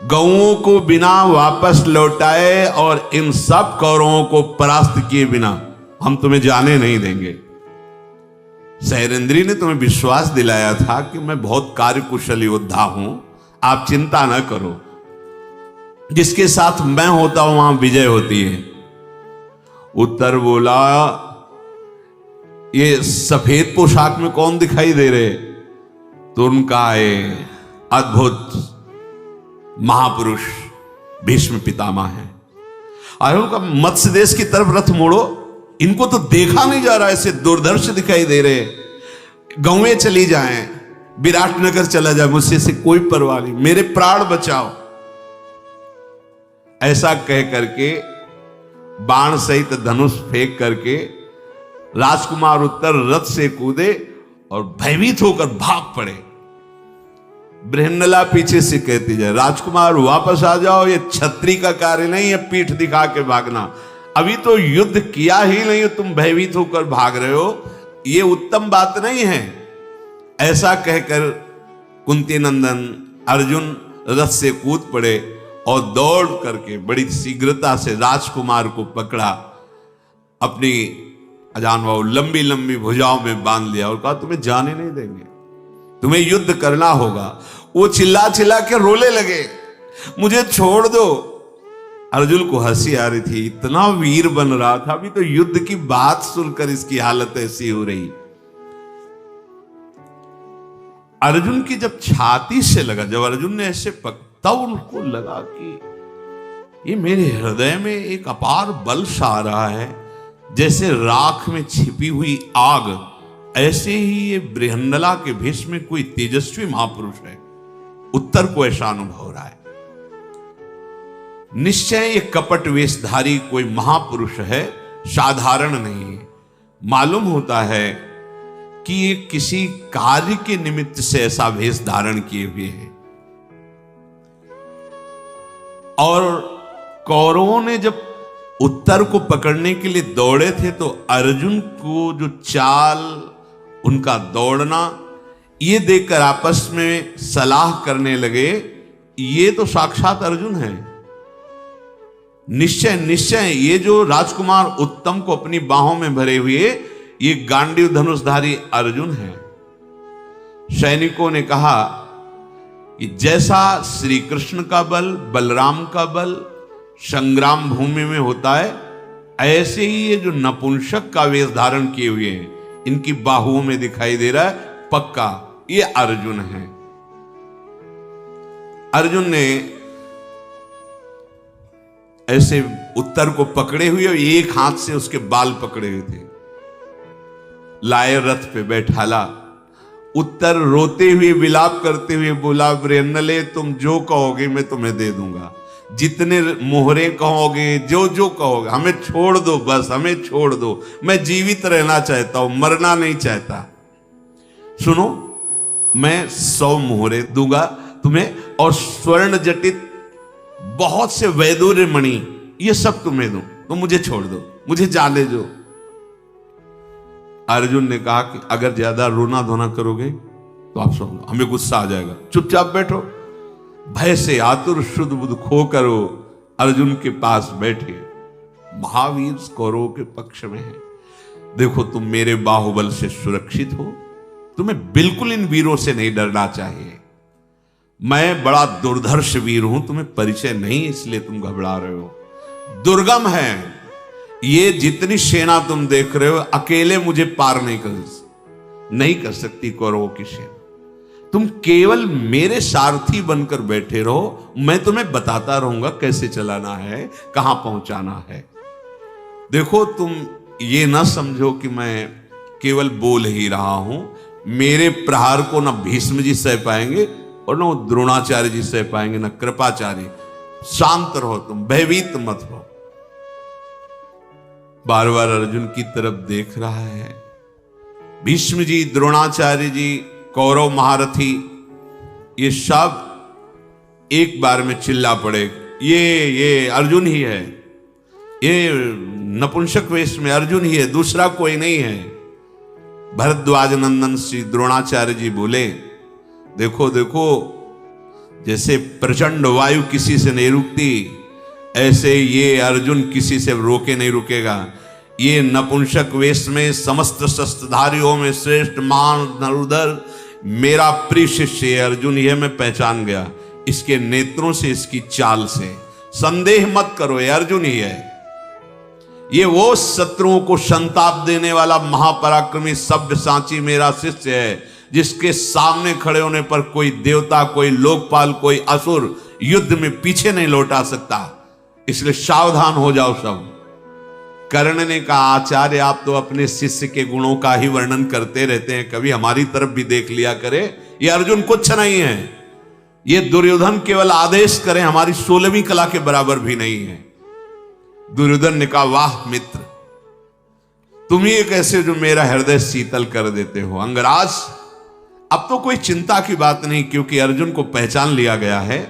गौओं को बिना वापस लौटाए और इन सब कौरवों को परास्त किए बिना हम तुम्हें जाने नहीं देंगे। शैलेंद्री ने तुम्हें विश्वास दिलाया था कि मैं बहुत कार्यकुशल योद्धा हूं, आप चिंता न करो, जिसके साथ मैं होता हूं वहां विजय होती है। उत्तर बोला, ये सफेद पोशाक में कौन दिखाई दे रहे? तो उनका अद्भुत महापुरुष भीष्म पितामह है। आयों का मत्स्य देश की तरफ रथ मोड़ो, इनको तो देखा नहीं जा रहा, ऐसे दूरदर्श दिखाई दे रहे। गांवें चली जाएं, विराटनगर चला जाए, मुझसे से कोई परवाह नहीं, मेरे प्राण बचाओ। ऐसा कह करके बाण सहित धनुष फेंक करके राजकुमार उत्तर रथ से कूदे और भयभीत होकर भाग पड़े। बृहन्नला पीछे से कहती जाए, राजकुमार वापस आ जाओ, ये छत्री का कार्य नहीं है पीठ दिखा के भागना, अभी तो युद्ध किया ही नहीं, तुम भयभीत होकर भाग रहे हो, ये उत्तम बात नहीं है। ऐसा कहकर कुंती नंदन अर्जुन रथ से कूद पड़े और दौड़ करके बड़ी शीघ्रता से राजकुमार को पकड़ा, अपनी अजानबाहु लंबी लंबी भुजाओं में बांध लिया और कहा, तुम्हें जाने नहीं देंगे, तुम्हें युद्ध करना होगा। वो चिल्ला चिल्ला के रोने लगे, मुझे छोड़ दो। अर्जुन को हंसी आ रही थी, इतना वीर बन रहा था, अभी तो युद्ध की बात सुनकर इसकी हालत ऐसी हो रही। अर्जुन की जब छाती से लगा, जब अर्जुन ने ऐसे तब उनको लगा कि ये मेरे हृदय में एक अपार बल सा आ रहा है, जैसे राख में छिपी हुई आग, ऐसे ही ये बृहन्नला के भेष में कोई तेजस्वी महापुरुष है। उत्तर को ऐसा अनुभव हो रहा है, निश्चय ये कपट वेशधारी कोई महापुरुष है, साधारण नहीं है। मालूम होता है कि ये किसी कार्य के निमित्त से ऐसा वेश धारण किए हुए हैं। और कौरवों ने जब उत्तर को पकड़ने के लिए दौड़े थे तो अर्जुन को जो चाल, उनका दौड़ना, ये देखकर आपस में सलाह करने लगे, ये तो साक्षात अर्जुन है। निश्चय निश्चय ये जो राजकुमार उत्तम को अपनी बाहों में भरे हुए ये गांडीव धनुषधारी अर्जुन है। सैनिकों ने कहा कि जैसा श्री कृष्ण का बल, बलराम का बल संग्राम भूमि में होता है, ऐसे ही ये जो नपुंसक का वेश धारण किए हुए हैं, इनकी बाहुओं में दिखाई दे रहा है पक्का ये अर्जुन है। अर्जुन ने ऐसे उत्तर को पकड़े हुए और एक हाथ से उसके बाल पकड़े हुए थे, लाए रथ पे बैठाला। उत्तर रोते हुए विलाप करते हुए बोला, वृन्नले तुम जो कहोगे मैं तुम्हें दे दूंगा, जितने मोहरे कहोगे, जो जो कहोगे, हमें छोड़ दो, बस हमें छोड़ दो, मैं जीवित रहना चाहता हूं, मरना नहीं चाहता। सुनो, मैं 100 मोहरे दूंगा तुम्हें और स्वर्ण जटित बहुत से वैदूर्य मणि, ये सब तुम्हें दूं, तो मुझे छोड़ दो, मुझे जाने दो। अर्जुन ने कहा कि अगर ज्यादा रोना धोना करोगे तो आप सुनो, हमें गुस्सा आ जाएगा, चुपचाप बैठो। भय से आतुर शुद्ध बुद्ध खो करो अर्जुन के पास बैठे, महावीर कौरवों के पक्ष में है। देखो तुम मेरे बाहुबल से सुरक्षित हो, तुम्हें बिल्कुल इन वीरों से नहीं डरना चाहिए। मैं बड़ा दुर्धर्ष वीर हूं, तुम्हें परिचय नहीं इसलिए तुम घबरा रहे हो। दुर्गम है ये, जितनी सेना तुम देख रहे हो अकेले मुझे पार नहीं कर सकती कौरवों की सेना। तुम केवल मेरे सारथी बनकर बैठे रहो, मैं तुम्हें बताता रहूंगा कैसे चलाना है, कहां पहुंचाना है। देखो तुम ये ना समझो कि मैं केवल बोल ही रहा हूं, मेरे प्रहार को ना भीष्म जी सह पाएंगे और ना द्रोणाचार्य जी सह पाएंगे, ना कृपाचार्य। शांत रहो, तुम भयभीत मत हो। बार बार अर्जुन की तरफ देख रहा है। भीष्म जी, द्रोणाचार्य जी, कौरव महारथी, ये सब एक बार में चिल्ला पड़े, ये अर्जुन ही है, ये नपुंसक वेश में अर्जुन ही है, दूसरा कोई नहीं है। भरद्वाज नंदन श्री द्रोणाचार्य जी बोले, देखो देखो, जैसे प्रचंड वायु किसी से नहीं रुकती, ऐसे ये अर्जुन किसी से रोके नहीं रुकेगा। ये नपुंसक वेश में समस्त शस्त्रधारियों में श्रेष्ठ महान नरुदर मेरा प्रिय शिष्य अर्जुन, यह मैं पहचान गया इसके नेत्रों से, इसकी चाल से। संदेह मत करो, ये अर्जुन ही है। ये वो शत्रुओं को संताप देने वाला महापराक्रमी सब्यसाची मेरा शिष्य है, जिसके सामने खड़े होने पर कोई देवता, कोई लोकपाल, कोई असुर युद्ध में पीछे नहीं लौटा सकता। इसलिए सावधान हो जाओ सब। कर्ण ने कहा, आचार्य आप तो अपने शिष्य के गुणों का ही वर्णन करते रहते हैं, कभी हमारी तरफ भी देख लिया करे। ये अर्जुन कुछ नहीं है, ये दुर्योधन केवल आदेश करें, हमारी 16वीं कला के बराबर भी नहीं है। दुर्योधन ने कहा, वाह मित्र, तुम ही एक ऐसे जो मेरा हृदय शीतल कर देते हो। अंगराज, अब तो कोई चिंता की बात नहीं, क्योंकि अर्जुन को पहचान लिया गया है।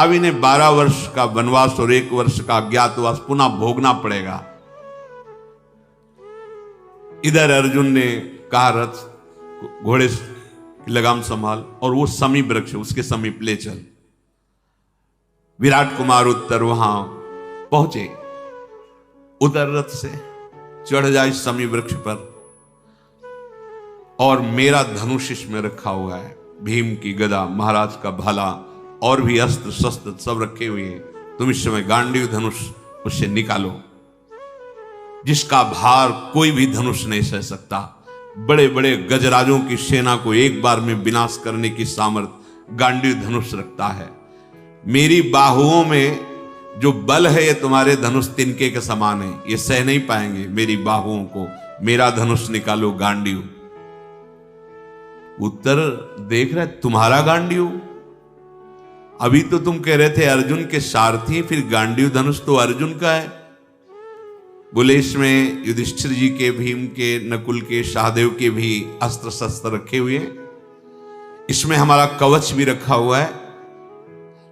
अब इन्हें 12 वर्ष का वनवास और 1 वर्ष का अज्ञातवास पुनः भोगना पड़ेगा। इधर अर्जुन ने कहा, रथ घोड़े की लगाम संभाल और वो समी वृक्ष उसके समीप ले चल। विराट कुमार उत्तर वहां पहुंचे, उतर रथ से, चढ़ जाए समी वृक्ष पर, और मेरा धनुष इसमें रखा हुआ है, भीम की गदा, महाराज का भाला और भी अस्त्र शस्त्र सब रखे हुए हैं। तुम इस समय गांडीव धनुष उससे निकालो, जिसका भार कोई भी धनुष नहीं सह सकता। बड़े बड़े गजराजों की सेना को एक बार में विनाश करने की सामर्थ्य गांडीव धनुष रखता है। मेरी बाहुओं में जो बल है, ये तुम्हारे धनुष तिनके के समान है, ये सह नहीं पाएंगे मेरी बाहुओं को। मेरा धनुष निकालो गांडीव। उत्तर देख रहे, तुम्हारा गांडीव? अभी तो तुम कह रहे थे अर्जुन के सारथी, फिर गांडीव धनुष तो अर्जुन का है। बोले, इसमें युधिष्ठिर जी के, भीम के, नकुल के, सहदेव के भी अस्त्र शस्त्र रखे हुए हैं। इसमें हमारा कवच भी रखा हुआ है।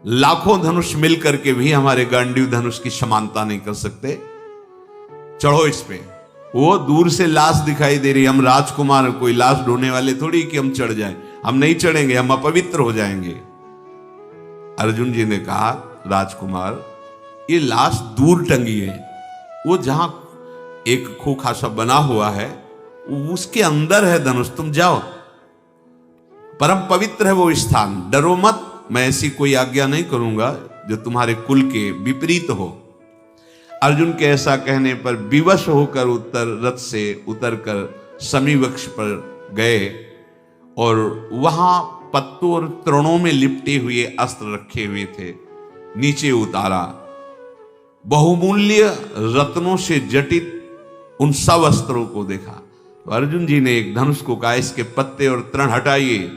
लाखों धनुष मिलकर के भी हमारे गांडीव धनुष की समानता नहीं कर सकते। चढ़ो इस पे। वो दूर से लाश दिखाई दे रही, हम राजकुमार, कोई लाश ढोने वाले थोड़ी कि हम चढ़ जाएं। हम नहीं चढ़ेंगे, हम अपवित्र हो जाएंगे। अर्जुन जी ने कहा, राजकुमार, ये लाश दूर टंगी है, वो जहां एक खोखा सा बना हुआ है उसके अंदर है धनुष, तुम जाओ, परम पवित्र है वो स्थान, डरो मत, मैं ऐसी कोई आज्ञा नहीं करूंगा जो तुम्हारे कुल के विपरीत हो। अर्जुन के ऐसा कहने पर विवश होकर रथ से उतरकर समी वृक्ष पर गए और वहां पत्तों और तृणों में लिपटे हुए अस्त्र रखे हुए थे, नीचे उतारा। बहुमूल्य रत्नों से जटित उन सब अस्त्रों को देखा तो अर्जुन जी ने एक धनुष को कहा, इसके पत्ते और तृण हटाइए।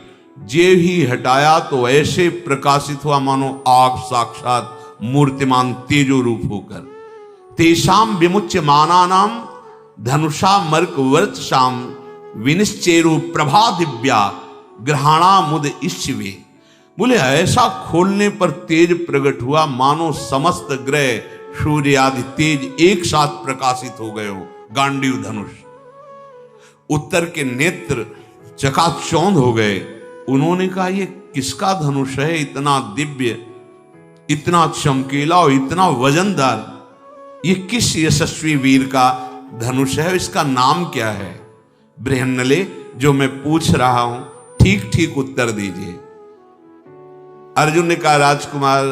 जे ही हटाया तो ऐसे प्रकाशित हुआ मानो आग साक्षात मूर्तिमान तेजो रूप होकर। तेषाम विमुच्य मानानाम धनुषा मर्क वर्चशाम विनिश्चेरु प्रभा दिव्या ग्रहाणा मुद इश्वे। बोले ऐसा खोलने पर तेज प्रकट हुआ मानो समस्त ग्रह सूर्य आदि तेज एक साथ प्रकाशित हो गए हो। गांडीव धनुष। उत्तर के नेत्र चकाचौंध हो गए। उन्होंने कहा ये किसका धनुष है, इतना दिव्य, इतना चमकीला और इतना वजनदार, ये किस यशस्वी वीर का धनुष है, इसका नाम क्या है? बृहन्नले, जो मैं पूछ रहा हूं ठीक ठीक उत्तर दीजिए। अर्जुन ने कहा, राजकुमार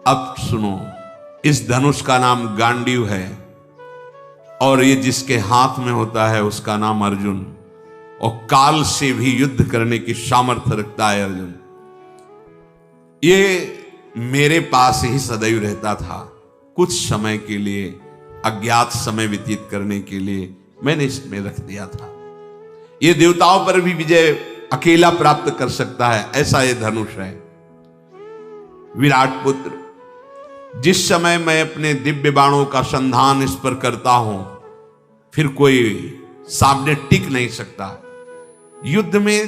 अब सुनो, इस धनुष का नाम गांडीव है और ये जिसके हाथ में होता है उसका नाम अर्जुन, और काल से भी युद्ध करने की सामर्थ्य रखता है अर्जुन। ये मेरे पास ही सदैव रहता था। कुछ समय के लिए, अज्ञात समय व्यतीत करने के लिए मैंने इसमें रख दिया था। ये देवताओं पर भी विजय अकेला प्राप्त कर सकता है, ऐसा ये धनुष है। विराट पुत्र, जिस समय मैं अपने दिव्य बाणों का संधान इस पर करता हूं, फिर कोई सामने टिक नहीं सकता। युद्ध में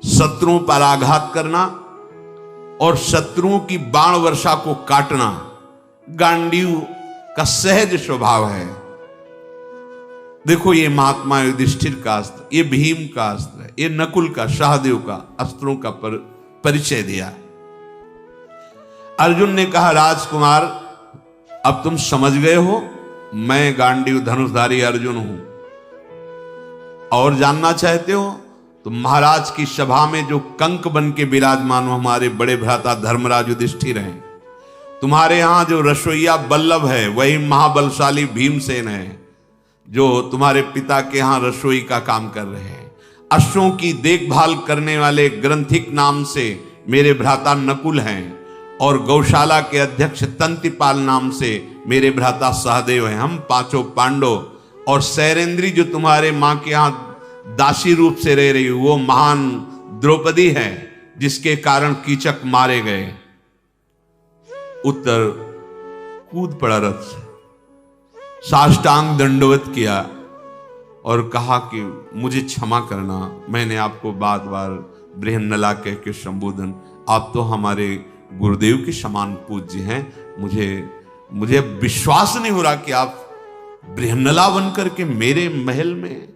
शत्रुओं पर आघात करना और शत्रुओं की बाण वर्षा को काटना गांडीव का सहज स्वभाव है। देखो, ये महात्मा युधिष्ठिर का अस्त्र, ये भीम का अस्त्र है, ये नकुल का, सहदेव का अस्त्रों का परिचय दिया। अर्जुन ने कहा, राजकुमार अब तुम समझ गए हो, मैं गांडीव धनुषधारी अर्जुन हूं। और जानना चाहते हो तो महाराज की सभा में जो कंक बन के विराजमान हो हमारे बड़े भ्राता धर्मराज युधिष्ठिर हैं। तुम्हारे यहां जो रसोईया बल्लभ है वही महाबलशाली भीमसेन है, जो तुम्हारे पिता के यहां रसोई का काम कर रहे हैं। अश्वों की देखभाल करने वाले ग्रंथिक नाम से मेरे भ्राता नकुल हैं, और गौशाला के अध्यक्ष तंतिपाल नाम से मेरे भ्राता सहदेव हैं। हम पांचों पांडव, और सैरेंद्री जो तुम्हारे मां के यहां दासी रूप से रह रही, वो महान द्रौपदी है जिसके कारण कीचक मारे गए। उत्तर कूद पड़ा रथ से, साष्टांग दंडवत किया और कहा कि मुझे क्षमा करना, मैंने आपको बार बार बृहन्नला कह के संबोधन, आप तो हमारे गुरुदेव के समान पूज्य हैं। मुझे विश्वास नहीं हो रहा कि आप बृहन्नला बनकर के मेरे महल में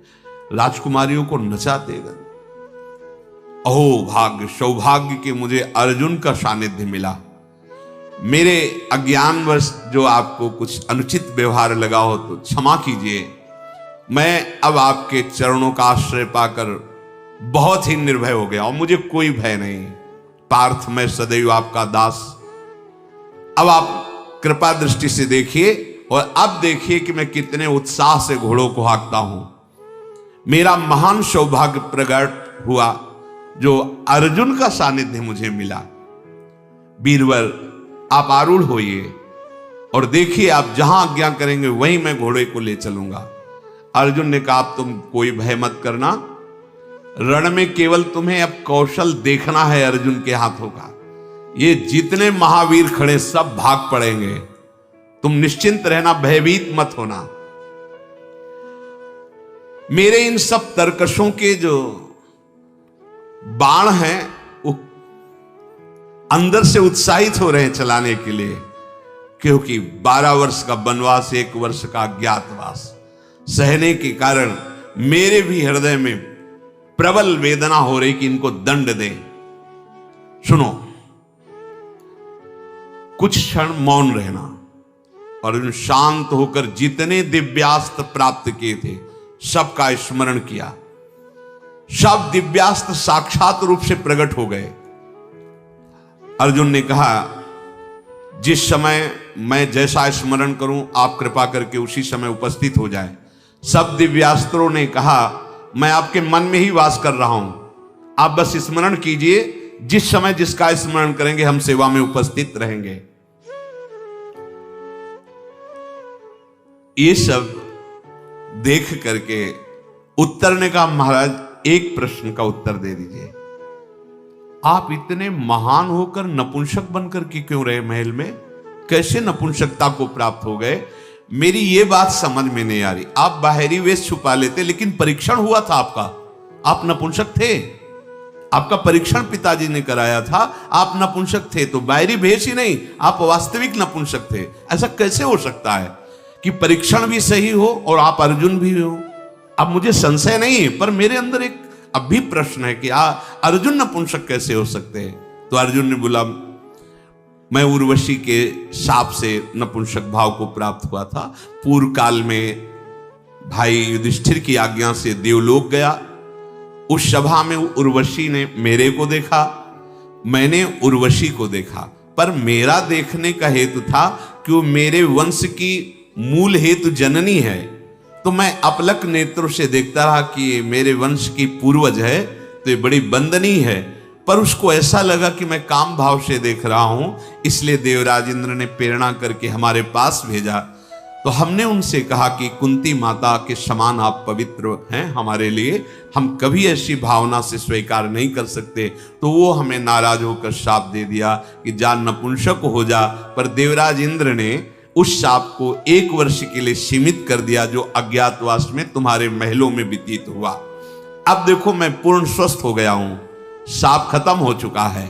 राजकुमारियों को नचाते गए। अहो भाग्य, सौभाग्य कि मुझे अर्जुन का सानिध्य मिला। मेरे अज्ञानवश जो आपको कुछ अनुचित व्यवहार लगा हो तो क्षमा कीजिए। मैं अब आपके चरणों का आश्रय पाकर बहुत ही निर्भय हो गया और मुझे कोई भय नहीं। पार्थ, मैं सदैव आपका दास। अब आप कृपा दृष्टि से देखिए और अब देखिए कि मैं कितने उत्साह से घोड़ों को हाँकता हूं। मेरा महान सौभाग्य प्रकट हुआ जो अर्जुन का सानिध्य मुझे मिला। वीरवर, आप आरूढ़ होइए और देखिए, आप जहां आज्ञा करेंगे वहीं मैं घोड़े को ले चलूंगा। अर्जुन ने कहा, आप तुम कोई भय मत करना, रण में केवल तुम्हें अब कौशल देखना है अर्जुन के हाथों का। ये जितने महावीर खड़े सब भाग पड़ेंगे, तुम निश्चिंत रहना, भयभीत मत होना। मेरे इन सब तरकशों के जो बाण हैं वो अंदर से उत्साहित हो रहे हैं चलाने के लिए, क्योंकि 12 वर्ष का वनवास, 1 वर्ष का अज्ञातवास सहने के कारण मेरे भी हृदय में प्रबल वेदना हो रही कि इनको दंड दें। सुनो, कुछ क्षण मौन रहना और शांत होकर जितने दिव्यास्त्र प्राप्त किए थे सबका स्मरण किया। सब दिव्यास्त्र साक्षात रूप से प्रकट हो गए। अर्जुन ने कहा, जिस समय मैं जैसा स्मरण करूं आप कृपा करके उसी समय उपस्थित हो जाए। सब दिव्यास्त्रों ने कहा, मैं आपके मन में ही वास कर रहा हूं, आप बस स्मरण कीजिए, जिस समय जिसका स्मरण करेंगे हम सेवा में उपस्थित रहेंगे। ये सब देख करके उत्तर ने कहा, महाराज एक प्रश्न का उत्तर दे दीजिए, आप इतने महान होकर नपुंसक बनकर के क्यों रहे महल में? कैसे नपुंसकता को प्राप्त हो गए? मेरी ये बात समझ में नहीं आ रही। आप बाहरी वेश छुपा लेते, लेकिन परीक्षण हुआ था आपका, आप नपुंसक थे, आपका परीक्षण पिताजी ने कराया था, आप नपुंसक थे, तो बाहरी भेष ही नहीं, आप वास्तविक नपुंसक थे। ऐसा कैसे हो सकता है कि परीक्षण भी सही हो और आप अर्जुन भी हो? अब मुझे संशय नहीं है, पर मेरे अंदर एक अब भी प्रश्न है कि अर्जुन नपुंसक कैसे हो सकते हैं? तो अर्जुन ने बोला, मैं उर्वशी के शाप से नपुंसक भाव को प्राप्त हुआ था। पूर्व काल में भाई युधिष्ठिर की आज्ञा से देवलोक गया, उस सभा में उर्वशी ने मेरे को देखा, मैंने उर्वशी को देखा, पर मेरा देखने का हेतु था कि वो मेरे वंश की मूल हेतु जननी है, तो मैं अपलक नेत्रों से देखता रहा कि मेरे वंश की पूर्वज है, तो ये बड़ी वंदनीय है। पर उसको ऐसा लगा कि मैं काम भाव से देख रहा हूं, इसलिए देवराज इंद्र ने प्रेरणा करके हमारे पास भेजा। तो हमने उनसे कहा कि कुंती माता के समान आप पवित्र हैं हमारे लिए, हम कभी ऐसी भावना से स्वीकार नहीं कर सकते। तो वो हमें नाराज होकर शाप दे दिया कि जा नपुंसक हो जा। पर देवराज इंद्र ने उस शाप को 1 वर्ष के लिए सीमित कर दिया, जो अज्ञातवास में तुम्हारे महलों में व्यतीत हुआ। अब देखो मैं पूर्ण स्वस्थ हो गया हूं, शाप खत्म हो चुका है।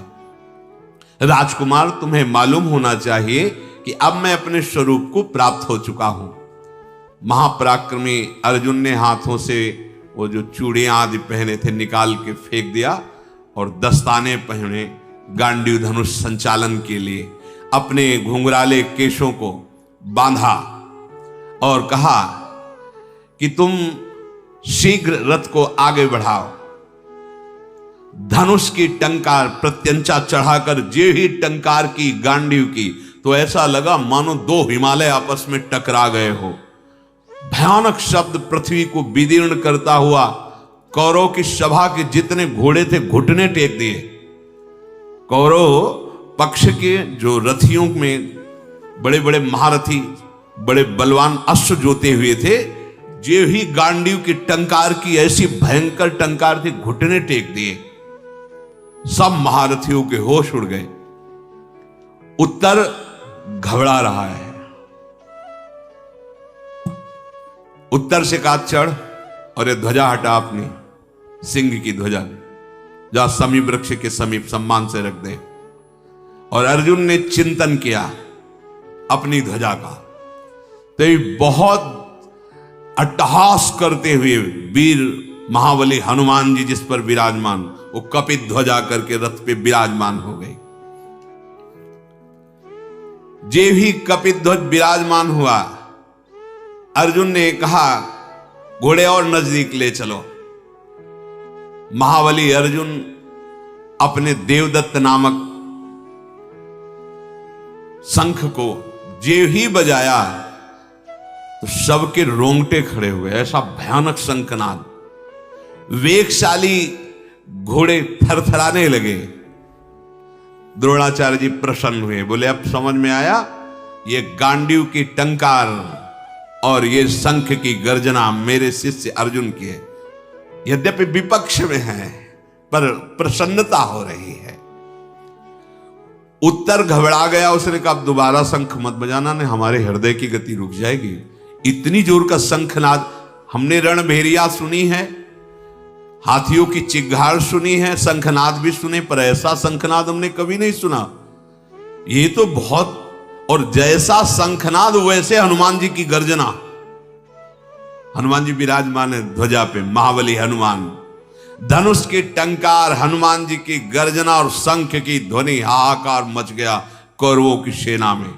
राजकुमार, तुम्हें मालूम होना चाहिए कि अब मैं अपने स्वरूप को प्राप्त हो चुका हूं। महापराक्रमी अर्जुन ने हाथों से वो जो चूड़ियां आदि पहने थे निकाल के फेंक दिया और दस्ताने पहने गांडीव धनुष संचालन के लिए। अपने घुंघराले केशों को बांधा और कहा कि तुम शीघ्र रथ को आगे बढ़ाओ। धनुष की टंकार प्रत्यंचा चढ़ाकर जे ही टंकार की गांडीव की, तो ऐसा लगा मानो 2 हिमालय आपस में टकरा गए हो। भयानक शब्द पृथ्वी को विदीर्ण करता हुआ कौरव की सभा के जितने घोड़े थे घुटने टेक दिए। कौरव पक्ष के जो रथियों में बड़े बड़े महारथी, बड़े बलवान अश्व जोते हुए थे, जो ही गांडीव की टंकार की ऐसी भयंकर टंकार थी, घुटने टेक दिए। सब महारथियों के होश उड़ गए। उत्तर घबरा रहा है। उत्तर से कहा, चढ़ और ये ध्वजा हटा अपनी, सिंह की ध्वजा, जा समी वृक्ष के समीप सम्मान से रख दे। और अर्जुन ने चिंतन किया अपनी ध्वजा का, तो बहुत अट्टहास करते हुए वीर महाबली हनुमान जी जिस पर विराजमान, वो कपित ध्वजा करके रथ पे विराजमान हो गई। जे भी कपित ध्वज विराजमान हुआ, अर्जुन ने कहा, घोड़े और नजदीक ले चलो। महाबली अर्जुन अपने देवदत्त नामक शंख को जे ही बजाया तो सबके रोंगटे खड़े हुए। ऐसा भयानक शंखनाद, वेगशाली घोड़े थरथराने लगे। द्रोणाचार्य जी प्रसन्न हुए, बोले अब समझ में आया, ये गांडीव की टंकार और ये शंख की गर्जना मेरे शिष्य अर्जुन की है। यद्यपि विपक्ष में है पर प्रसन्नता हो रही है। उत्तर घबरा गया, उसने कहा अब दोबारा शंख मत बजाना, ने हमारे हृदय की गति रुक जाएगी। इतनी जोर का शंखनाद, हमने रणभेरिया सुनी है, हाथियों की चिघाड़ सुनी है, शंखनाद भी सुने, पर ऐसा शंखनाद हमने कभी नहीं सुना। ये तो बहुत, और जैसा शंखनाद वैसे हनुमान जी की गर्जना। हनुमान जी विराजमान है ध्वजा पे, महाबली हनुमान, धनुष की टंकार, हनुमान जी की गर्जना और शंख की ध्वनि, हाहाकार मच गया कौरवों की सेना में।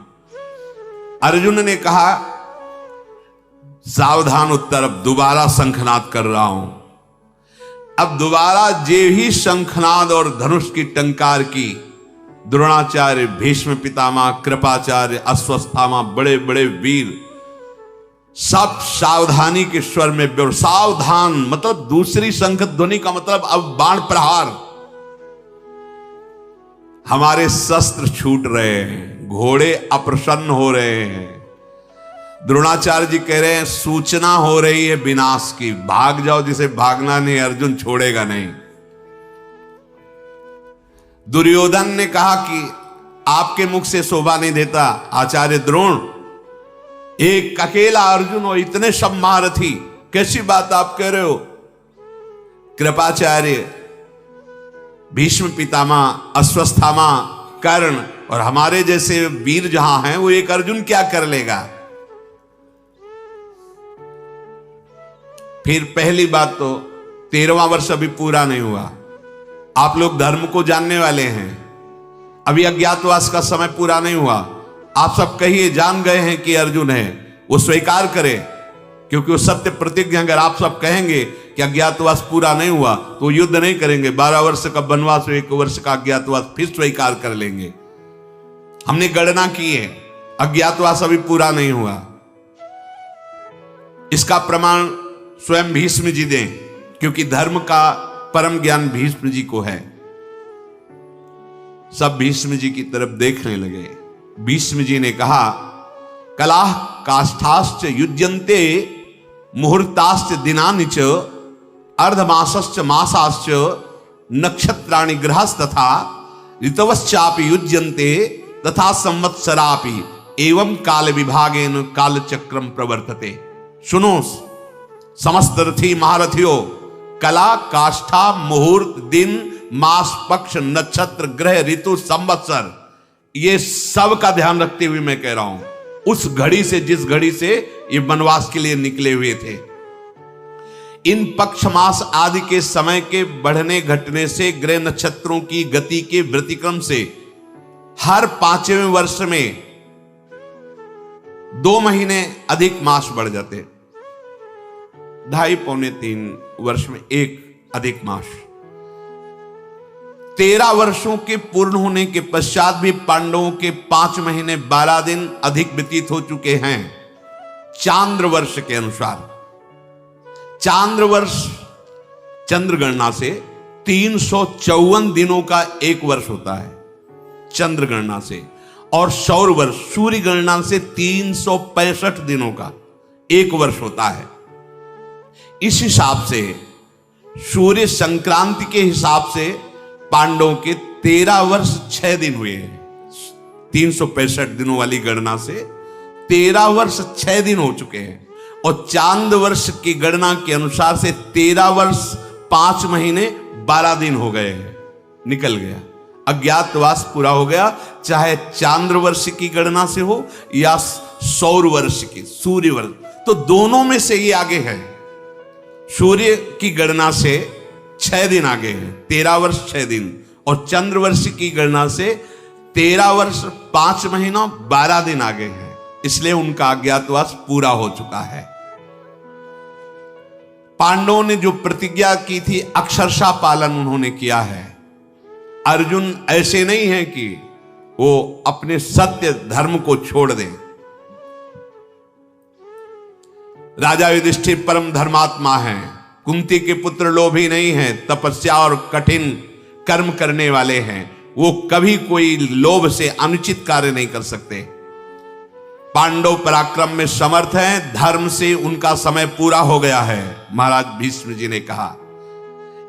अर्जुन ने कहा, सावधान उत्तर, अब दोबारा शंखनाद कर रहा हूं। अब दोबारा जे ही शंखनाद और धनुष की टंकार की, द्रोणाचार्य, भीष्म पितामह, कृपाचार्य, अश्वत्थामा, बड़े बड़े वीर, सब सावधानी के स्वर में बोल। सावधान मतलब दूसरी शंख ध्वनि का मतलब अब बाण प्रहार। हमारे शस्त्र छूट रहे हैं, घोड़े अप्रसन्न हो रहे हैं। द्रोणाचार्य जी कह रहे हैं सूचना हो रही है विनाश की, भाग जाओ, जिसे भागना नहीं अर्जुन छोड़ेगा नहीं। दुर्योधन ने कहा कि आपके मुख से शोभा नहीं देता आचार्य द्रोण, एक अकेला अर्जुन और इतने सब महारथी, कैसी बात आप कह रहे हो। कृपाचार्य, भीष्म पितामह, अश्वत्थामा, कर्ण और हमारे जैसे वीर जहां हैं, वो एक अर्जुन क्या कर लेगा। फिर पहली बात तो 13वां वर्ष अभी पूरा नहीं हुआ, आप लोग धर्म को जानने वाले हैं, अभी अज्ञातवास का समय पूरा नहीं हुआ। आप सब कहिए जान गए हैं कि अर्जुन है, वो स्वीकार करे, क्योंकि वो सत्य प्रतिज्ञा। अगर आप सब कहेंगे कि अज्ञातवास पूरा नहीं हुआ तो युद्ध नहीं करेंगे, 12 वर्ष का वनवास, 1 वर्ष का अज्ञातवास फिर स्वीकार कर लेंगे। हमने गणना की है, अज्ञातवास अभी पूरा नहीं हुआ। इसका प्रमाण स्वयं भीष्म जी दें, क्योंकि धर्म का परम ज्ञान भीष्म जी को है। सब भीष्म जी की तरफ देखने लगे। भीष्म जी ने कहा कलाह काष्ठाश्च युज्यन्ते मुहूर्ताश्च दिनानि च अर्धमासश्च मासाश्च नक्षत्राणि ग्रहस्तथा ऋतवश्चापि युज्यन्ते तथा संवत्सरापि एवं काल विभागेन कालचक्रम प्रवर्तते। सुनो समस्त रथी महारथियों, कला, काष्ठा, मुहूर्त, दिन, मास, पक्ष, नक्षत्र, ग्रह, ऋतु, संवत्सर, ये सब का ध्यान रखते हुए मैं कह रहा हूं, उस घड़ी से जिस घड़ी से ये वनवास के लिए निकले हुए थे, इन पक्ष मास आदि के समय के बढ़ने घटने से, ग्रह नक्षत्रों की गति के व्यतिक्रम से हर 5वें वर्ष में 2 महीने अधिक मास बढ़ जाते। 2.5 पौने 3 वर्ष में 1 अधिक मास। 13 वर्षों के पूर्ण होने के पश्चात भी पांडवों के 5 महीने 12 दिन अधिक व्यतीत हो चुके हैं चांद्र वर्ष के अनुसार। चांद्र वर्ष चंद्र गणना से 354 दिनों का 1 वर्ष होता है चंद्र गणना से, और सौर वर्ष सूर्य गणना से 365 दिनों का 1 वर्ष होता है। इस हिसाब से सूर्य संक्रांति के हिसाब से पांडवों के 13 वर्ष 6 दिन हुए हैं। 365 दिनों वाली गणना से 13 वर्ष 6 दिन हो चुके हैं, और चांद वर्ष की गणना के अनुसार से 13 वर्ष 5 महीने 12 दिन हो गए हैं। निकल गया, अज्ञातवास पूरा हो गया, चाहे चांद्र वर्ष की गणना से हो या सौर वर्ष की, सूर्य वर्ष, तो दोनों में से ये आगे है। सूर्य की गणना से 6 दिन आगे है, 13 वर्ष 6 दिन, और चंद्र वर्ष की गणना से 13 वर्ष 5 महीना 12 दिन आगे है, इसलिए उनका अज्ञातवास पूरा हो चुका है। पांडवों ने जो प्रतिज्ञा की थी अक्षरशः पालन उन्होंने किया है। अर्जुन ऐसे नहीं है कि वो अपने सत्य धर्म को छोड़ दें। राजा युधिष्ठिर परम धर्मात्मा हैं, कुंती के पुत्र लोभी नहीं हैं, तपस्या और कठिन कर्म करने वाले हैं, वो कभी कोई लोभ से अनुचित कार्य नहीं कर सकते। पांडव पराक्रम में समर्थ हैं, धर्म से उनका समय पूरा हो गया है। महाराज भीष्म जी ने कहा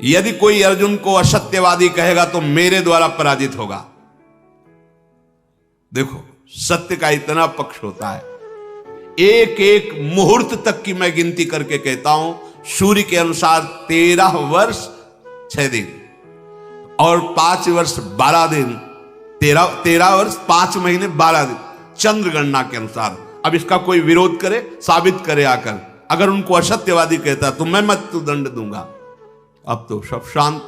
यदि कोई अर्जुन को असत्यवादी कहेगा तो मेरे द्वारा पराजित होगा। देखो सत्य का इतना पक्ष होता है, एक एक मुहूर्त तक की मैं गिनती करके कहता हूं। सूर्य के अनुसार 13 वर्ष 6 दिन और 5 वर्ष 12 दिन, 13 वर्ष 5 महीने 12 दिन चंद्र गणना के अनुसार। अब इसका कोई विरोध करे, साबित करे आकर, अगर उनको असत्यवादी कहता तो मैं मृत्युदंड दूंगा। अब तो सब शांत।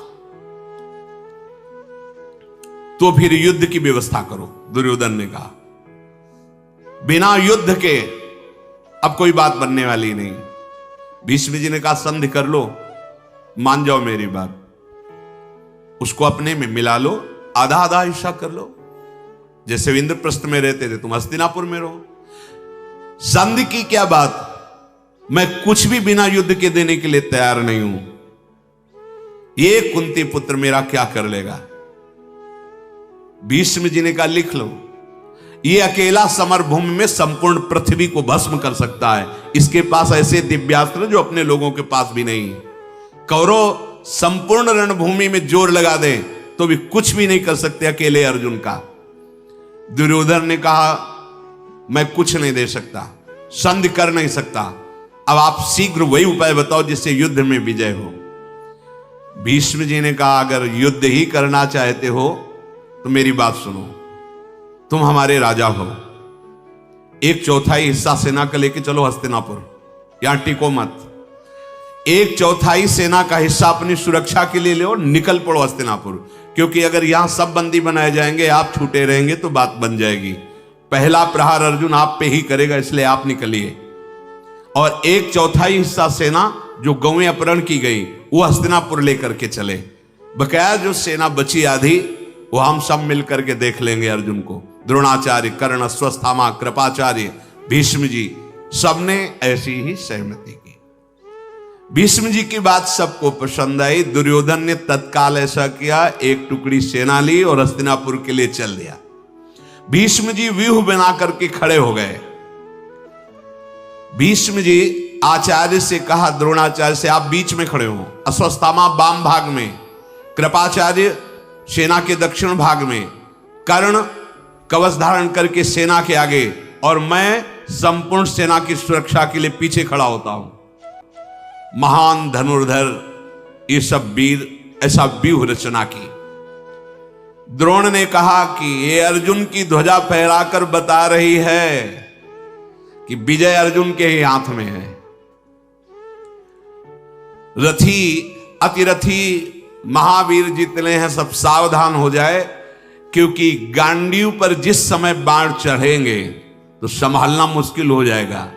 तो फिर युद्ध की व्यवस्था करो, दुर्योधन ने कहा। बिना युद्ध के अब कोई बात बनने वाली नहीं। भीष्म जी ने कहा संधि कर लो, मान जाओ मेरी बात, उसको अपने में मिला लो, आधा आधा हिस्सा कर लो, जैसे इंद्रप्रस्थ में रहते थे तुम हस्तिनापुर में रहो। संधि की क्या बात, मैं कुछ भी बिना युद्ध के देने के लिए तैयार नहीं हूं, ये कुंती पुत्र मेरा क्या कर लेगा। भीष्म जी ने कहा लिख लो, ये अकेला समरभूमि में संपूर्ण पृथ्वी को भस्म कर सकता है, इसके पास ऐसे दिव्यास्त्र जो अपने लोगों के पास भी नहीं है। कौरव संपूर्ण रणभूमि में जोर लगा दे तो भी कुछ भी नहीं कर सकते अकेले अर्जुन का। दुर्योधन ने कहा मैं कुछ नहीं दे सकता, संधि कर नहीं सकता, अब आप शीघ्र वही उपाय बताओ जिससे युद्ध में विजय हो। भीष्म जी ने कहा अगर युद्ध ही करना चाहते हो तो मेरी बात सुनो, तुम हमारे राजा हो, 1/4 हिस्सा सेना का लेके चलो हस्तिनापुर, यहां टिको मत। 1/4 सेना का हिस्सा अपनी सुरक्षा के लिए लो, निकल पड़ो हस्तिनापुर, क्योंकि अगर यहां सब बंदी बनाए जाएंगे, आप छूटे रहेंगे तो बात बन जाएगी। पहला प्रहार अर्जुन आप पे ही करेगा, इसलिए आप निकलिए। और 1/4 हिस्सा सेना जो गौएं अपहरण की गई वो हस्तिनापुर लेकर के चले। बकाया जो सेना बची आधी वो हम सब मिलकर के देख लेंगे अर्जुन को। द्रोणाचार्य, कर्ण, अश्वत्थामा, कृपाचार्य, भीष्म जी सबने ऐसी ही सहमति की। भीष्म जी की बात सबको पसंद आई। दुर्योधन ने तत्काल ऐसा किया, एक टुकड़ी सेना ली और हस्तिनापुर के लिए चल दिया। भीष्म जी व्यूह बना करके खड़े हो गए। भीष्म जी आचार्य से कहा, द्रोणाचार्य से आप बीच में खड़े हो, अश्वत्थामा वाम भाग में, कृपाचार्य सेना के दक्षिण भाग में, कर्ण कवच धारण करके सेना के आगे, और मैं संपूर्ण सेना की सुरक्षा के लिए पीछे खड़ा होता हूं। महान धनुर्धर ये सब वीर ऐसा व्यूह रचना की। द्रोण ने कहा कि ये अर्जुन की ध्वजा फहराकर बता रही है कि विजय अर्जुन के ही हाथ में है। रथी अतिरथी महावीर जितने हैं सब सावधान हो जाए, क्योंकि गांडीव पर जिस समय बाण चढ़ेंगे तो संभालना मुश्किल हो जाएगा।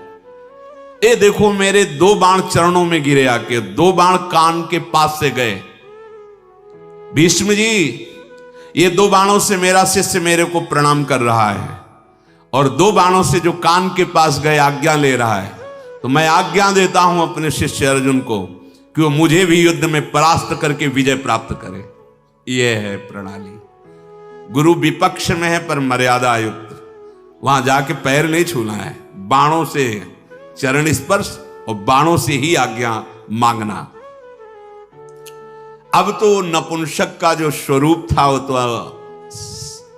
ये देखो मेरे 2 बाण चरणों में गिरे आके, 2 बाण कान के पास से गए। भीष्म जी ये 2 बाणों से मेरा शिष्य मेरे को प्रणाम कर रहा है, और 2 बाणों से जो कान के पास गए आज्ञा ले रहा है, तो मैं आज्ञा देता हूं अपने शिष्य अर्जुन को कि वो मुझे भी युद्ध में परास्त करके विजय प्राप्त करे। यह है प्रणाली। गुरु विपक्ष में है पर मर्यादा युक्त, वहां जाके पैर नहीं छूना है, बाणों से चरण स्पर्श और बाणों से ही आज्ञा मांगना। अब तो नपुंसक का जो स्वरूप था वो तो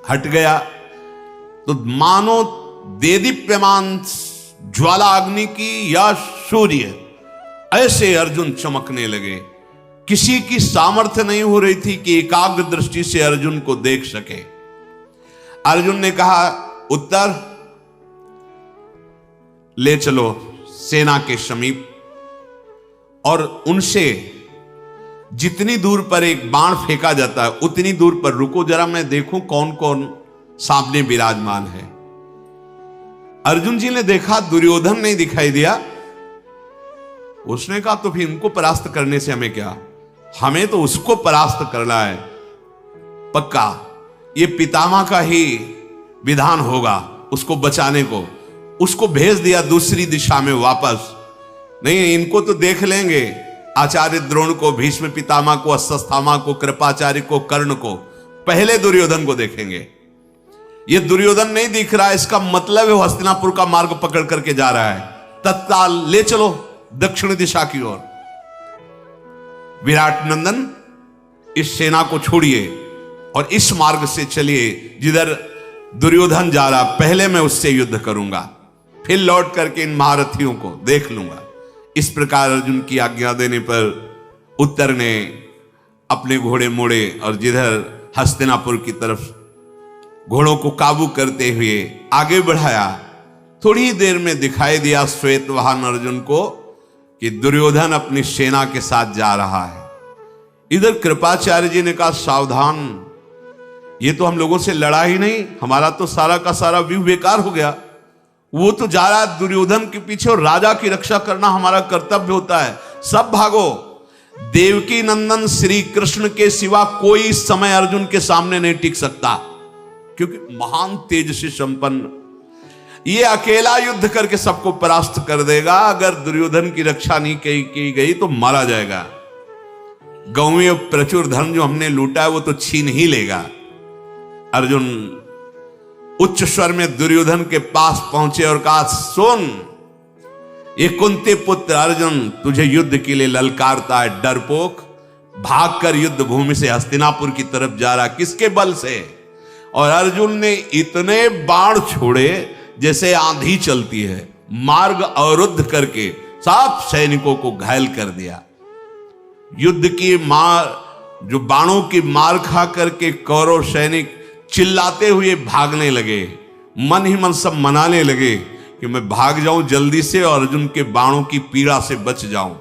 हट गया, तो मानो देदीप्यमान ज्वाला अग्नि की या सूर्य ऐसे अर्जुन चमकने लगे। किसी की सामर्थ्य नहीं हो रही थी कि एकाग्र दृष्टि से अर्जुन को देख सके। अर्जुन ने कहा उत्तर ले चलो सेना के समीप, और उनसे जितनी दूर पर एक बाण फेंका जाता है उतनी दूर पर रुको, जरा मैं देखूं कौन कौन सामने विराजमान है। अर्जुन जी ने देखा दुर्योधन नहीं दिखाई दिया। उसने कहा तो फिर इनको परास्त करने से हमें क्या, हमें तो उसको परास्त करना है पक्का। ये पितामह का ही विधान होगा उसको बचाने को। उसको भेज दिया दूसरी दिशा में वापस। नहीं, इनको तो देख लेंगे, आचार्य द्रोण को, भीष्म पितामह को, अश्वत्थामा को, कृपाचार्य को, कर्ण को, पहले दुर्योधन को देखेंगे। ये दुर्योधन नहीं दिख रहा है, इसका मतलब है वो हस्तिनापुर का मार्ग पकड़ करके जा रहा है। तत्काल ले चलो दक्षिण दिशा की ओर। विराट नंदन इस सेना को छोड़िए और इस मार्ग से चलिए जिधर दुर्योधन जा रहा, पहले मैं उससे युद्ध करूंगा, फिर लौट करके इन महारथियों को देख लूंगा। इस प्रकार अर्जुन की आज्ञा देने पर उत्तर ने अपने घोड़े मोड़े और जिधर हस्तिनापुर की तरफ घोड़ों को काबू करते हुए आगे बढ़ाया। थोड़ी देर में दिखाई दिया श्वेतवाहन अर्जुन को कि दुर्योधन अपनी सेना के साथ जा रहा है। इधर कृपाचार्य जी ने कहा सावधान, ये तो हम लोगों से लड़ा ही नहीं, हमारा तो सारा का सारा व्यू बेकार हो गया। वो तो जा रहा है दुर्योधन के पीछे और राजा की रक्षा करना हमारा कर्तव्य होता है। सब भागो। देवकी नंदन श्री कृष्ण के सिवा कोई इस समय अर्जुन के सामने नहीं टिक सकता, क्योंकि महान तेज से संपन्न ये अकेला युद्ध करके सबको परास्त कर देगा। अगर दुर्योधन की रक्षा नहीं की गई तो मारा जाएगा। गांव में प्रचुर धन जो हमने लूटा है वो तो छीन ही लेगा। अर्जुन उच्च स्वर में दुर्योधन के पास पहुंचे और कहा, सुन ये कुंती पुत्र अर्जुन तुझे युद्ध के लिए ललकारता है, डरपोक, भागकर युद्ध भूमि से हस्तिनापुर की तरफ जा रहा, किसके बल से? और अर्जुन ने इतने बाण छोड़े जैसे आंधी चलती है, मार्ग अवरुद्ध करके सब सैनिकों को घायल कर दिया। युद्ध की मार, जो बाणों की मार खा करके कौरव सैनिक चिल्लाते हुए भागने लगे, मन ही मन सब मनाने लगे कि मैं भाग जाऊं जल्दी से और अर्जुन के बाणों की पीड़ा से बच जाऊं।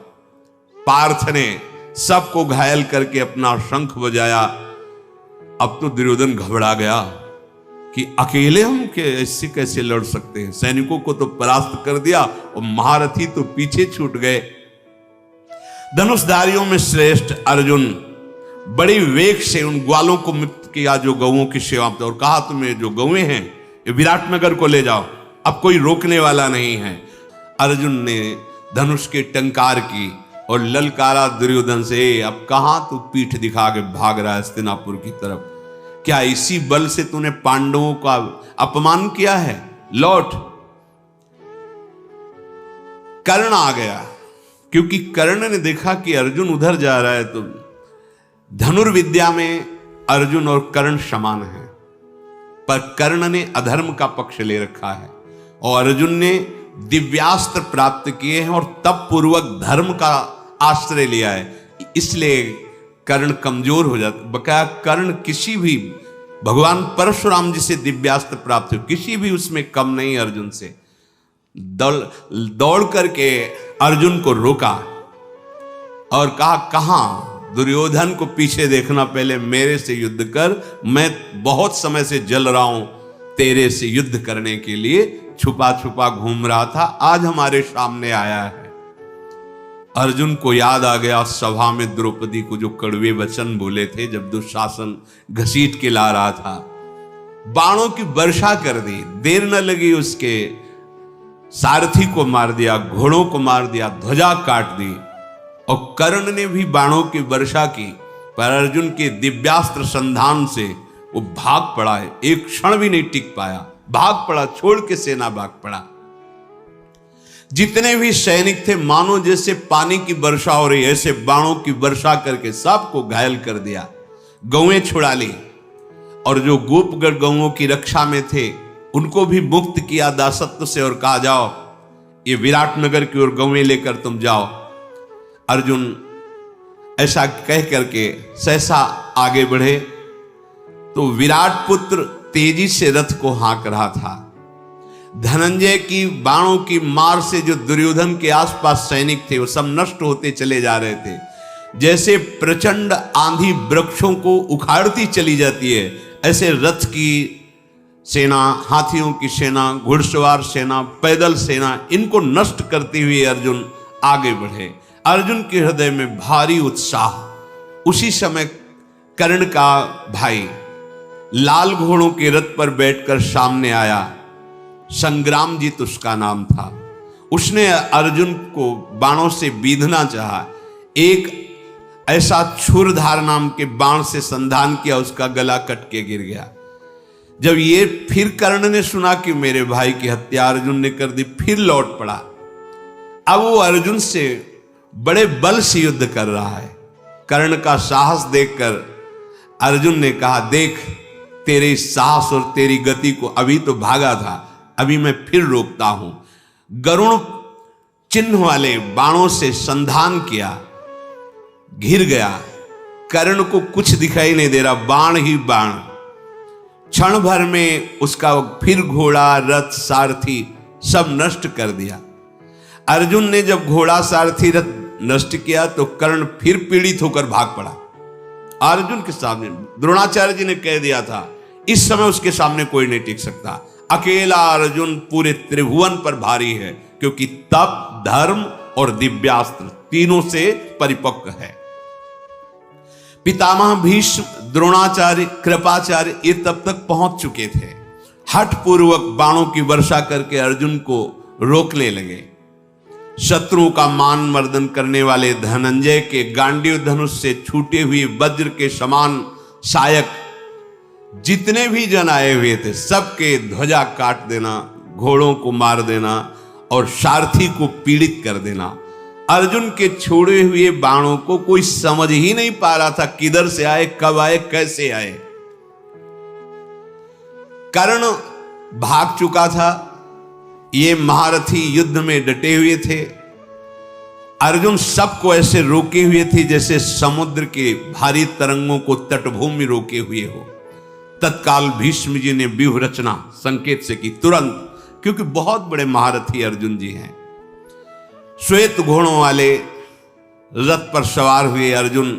पार्थ ने सबको घायल करके अपना शंख बजाया। अब तो दुर्योधन घबरा गया कि अकेले हम ऐसे कैसे लड़ सकते हैं, सैनिकों को तो परास्त कर दिया और महारथी तो पीछे छूट गए। धनुषधारियों में श्रेष्ठ अर्जुन बड़ी वेग से उन ग्वालों को मुक्त किया जो गौओं की सेवा में, और कहा तुम्हें जो गौएं हैं ये विराटनगर को ले जाओ, अब कोई रोकने वाला नहीं है। अर्जुन ने धनुष के टंकार की और ललकारा दुर्योधन से, अब कहां तू पीठ दिखा के भाग रहा है हस्तिनापुर की तरफ? क्या इसी बल से तूने पांडवों का अपमान किया है? लौट। कर्ण आ गया, क्योंकि कर्ण ने देखा कि अर्जुन उधर जा रहा है, तो धनुर्विद्या में अर्जुन और कर्ण समान हैं, पर कर्ण ने अधर्म का पक्ष ले रखा है और अर्जुन ने दिव्यास्त्र प्राप्त किए हैं और तप पूर्वक धर्म का आश्रय लिया है, इसलिए कर्ण कमजोर हो जाता। बकाया कर्ण किसी भी, भगवान परशुराम जी से दिव्यास्त्र प्राप्त हो, किसी भी उसमें कम नहीं अर्जुन से। दौड़ करके अर्जुन को रोका और कहा, कहां? दुर्योधन को पीछे देखना, पहले मेरे से युद्ध कर, मैं बहुत समय से जल रहा हूं तेरे से युद्ध करने के लिए, छुपा छुपा घूम रहा था, आज हमारे सामने आया है। अर्जुन को याद आ गया सभा में द्रौपदी को जो कड़वे वचन बोले थे जब दुशासन घसीट के ला रहा था। बाणों की वर्षा कर दी, देर न लगी, उसके सारथी को मार दिया, घोड़ों को मार दिया, ध्वजा काट दी। और कर्ण ने भी बाणों की वर्षा की, पर अर्जुन के दिव्यास्त्र संधान से वो भाग पड़ा है, एक क्षण भी नहीं टिक पाया, भाग पड़ा, छोड़ के सेना भाग पड़ा। जितने भी सैनिक थे मानो जैसे पानी की वर्षा हो रही, ऐसे बाणों की वर्षा करके सबको घायल कर दिया, गौएं छुड़ा ली। और जो गोपगढ़ गौओं की रक्षा में थे उनको भी मुक्त किया दासत्व से और कहा, जाओ ये विराटनगर की ओर गौएं लेकर तुम जाओ। अर्जुन ऐसा कह करके सहसा आगे बढ़े तो विराट पुत्र तेजी से रथ को हाँक रहा था। धनंजय की बाणों की मार से जो दुर्योधन के आसपास सैनिक थे वो सब नष्ट होते चले जा रहे थे। जैसे प्रचंड आंधी वृक्षों को उखाड़ती चली जाती है, ऐसे रथ की सेना, हाथियों की सेना, घुड़सवार सेना, पैदल सेना, इनको नष्ट करते हुए अर्जुन आगे बढ़े। अर्जुन के हृदय में भारी उत्साह। उसी समय कर्ण का भाई लाल घोड़ों के रथ पर बैठकर सामने आया, संग्रामजीत उसका नाम था। उसने अर्जुन को बाणों से बीधना चाहा, एक ऐसा छुरधार नाम के बाण से संधान किया, उसका गला कट के गिर गया। जब ये फिर कर्ण ने सुना कि मेरे भाई की हत्या अर्जुन ने कर दी, फिर लौट पड़ा। अब वो अर्जुन से बड़े बल से युद्ध कर रहा है। कर्ण का साहस देखकर अर्जुन ने कहा, देख तेरे साहस और तेरी गति को, अभी तो भागा था, अभी मैं फिर रोकता हूं। गरुण चिन्ह वाले बाणों से संधान किया, घिर गया। कर्ण को कुछ दिखाई नहीं दे रहा, बाण ही बाण। क्षण भर में उसका फिर घोड़ा, रथ, सारथी सब नष्ट कर दिया। अर्जुन ने जब घोड़ा, सारथी, रथ नष्ट किया तो कर्ण फिर पीड़ित होकर भाग पड़ा। अर्जुन के सामने द्रोणाचार्य जी ने कह दिया था, इस समय उसके सामने कोई नहीं टिक सकता। अकेला अर्जुन पूरे त्रिभुवन पर भारी है, क्योंकि तप, धर्म और दिव्यास्त्र तीनों से परिपक्व है। पितामह भीष्म, द्रोणाचार्य, कृपाचार्य ये तब तक पहुंच चुके थे। हठ पूर्वक बाणों की वर्षा करके अर्जुन को रोकने लगे। शत्रुओं का मान मर्दन करने वाले धनंजय के गांडीव धनुष से छूटे हुए वज्र के समान सायक जितने भी जन आए हुए थे सबके ध्वजा काट देना, घोड़ों को मार देना और सारथी को पीड़ित कर देना। अर्जुन के छोड़े हुए बाणों को कोई समझ ही नहीं पा रहा था किधर से आए, कब आए, कैसे आए। कर्ण भाग चुका था, ये महारथी युद्ध में डटे हुए थे। अर्जुन सबको ऐसे रोके हुए थे जैसे समुद्र के भारी तरंगों को तटभूमि रोके हुए हो। तत्काल भीष्म जी ने व्यूह रचना संकेत से की तुरंत, क्योंकि बहुत बड़े महारथी अर्जुन जी हैं। श्वेत घोड़ों वाले रथ पर सवार हुए अर्जुन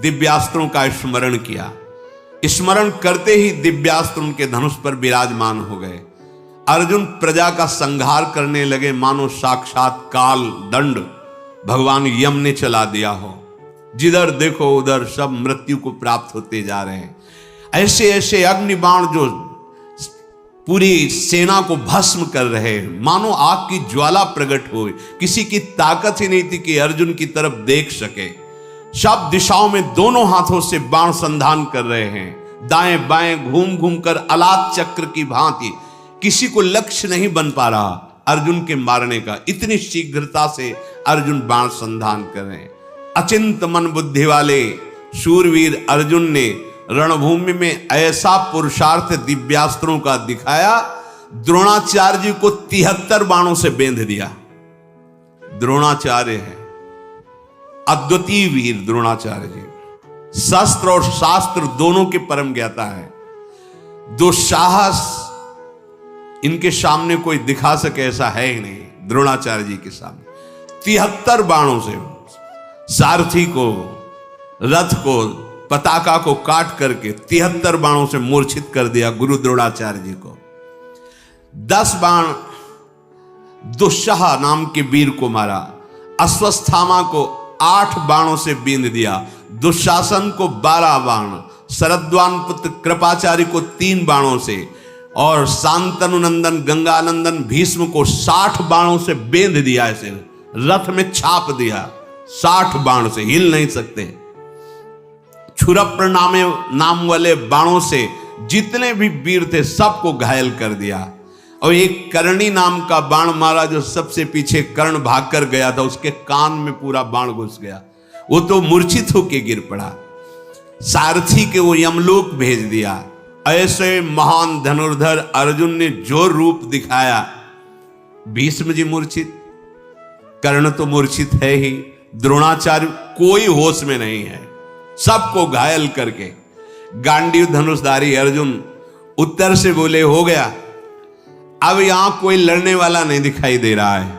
दिव्यास्त्रों का स्मरण किया। स्मरण करते ही दिव्यास्त्र उनके धनुष पर विराजमान हो गए। अर्जुन प्रजा का संहार करने लगे, मानो साक्षात काल दंड भगवान यम ने चला दिया हो। जिधर देखो उधर सब मृत्यु को प्राप्त होते जा रहे हैं। ऐसे ऐसे अग्निबाण जो पूरी सेना को भस्म कर रहे हैं, मानो आग की ज्वाला प्रकट हो। किसी की ताकत ही नहीं थी कि अर्जुन की तरफ देख सके। सब दिशाओं में दोनों हाथों से बाण संधान कर रहे हैं, दाएं बाएं घूम घूम कर अलात चक्र की भांति। किसी को लक्ष्य नहीं बन पा रहा अर्जुन के मारने का, इतनी शीघ्रता से अर्जुन बाण संधान कर रहे हैं। अचिंत मन बुद्धि वाले शूरवीर अर्जुन ने रणभूमि में ऐसा पुरुषार्थ दिव्यास्त्रों का दिखाया, द्रोणाचार्य जी को 73 बाणों से बेंध दिया। द्रोणाचार्य है अद्वितीय वीर, द्रोणाचार्य जी शस्त्र और शास्त्र दोनों के परम ज्ञाता है। दो साहस इनके सामने कोई दिखा सके ऐसा है ही नहीं। द्रोणाचार्य जी के सामने 73 बाणों से सारथी को, रथ को, पताका को काट करके 73 बाणों से मूर्छित कर दिया गुरु द्रोणाचार्य जी को। 10 बाण दुस्सह नाम के वीर को मारा। अश्वस्थामा को 8 बाणों से बींध दिया। दुशासन को 12 बाण, शरद्वान पुत्र कृपाचार्य को 3 बाणों से और शांतनु नंदन गंगानंदन भीष्म को 60 बाणों से बेंध दिया। ऐसे रथ में छाप दिया 60 बाण से, हिल नहीं सकते। छुरप्र नाम वाले बाणों से जितने भी वीर थे सबको घायल कर दिया। और एक करणी नाम का बाण मारा जो सबसे पीछे कर्ण भाग कर गया था, उसके कान में पूरा बाण घुस गया, वो तो मूर्छित होके गिर पड़ा। सारथी के वो यमलोक भेज दिया। ऐसे महान धनुर्धर अर्जुन ने जो रूप दिखाया, भीष्म जी मूर्छित, कर्ण तो मूर्छित है ही, द्रोणाचार्य कोई होश में नहीं है, सबको घायल करके। गांडीव धनुषधारी अर्जुन उत्तर से बोले, हो गया, अब यहां कोई लड़ने वाला नहीं दिखाई दे रहा है।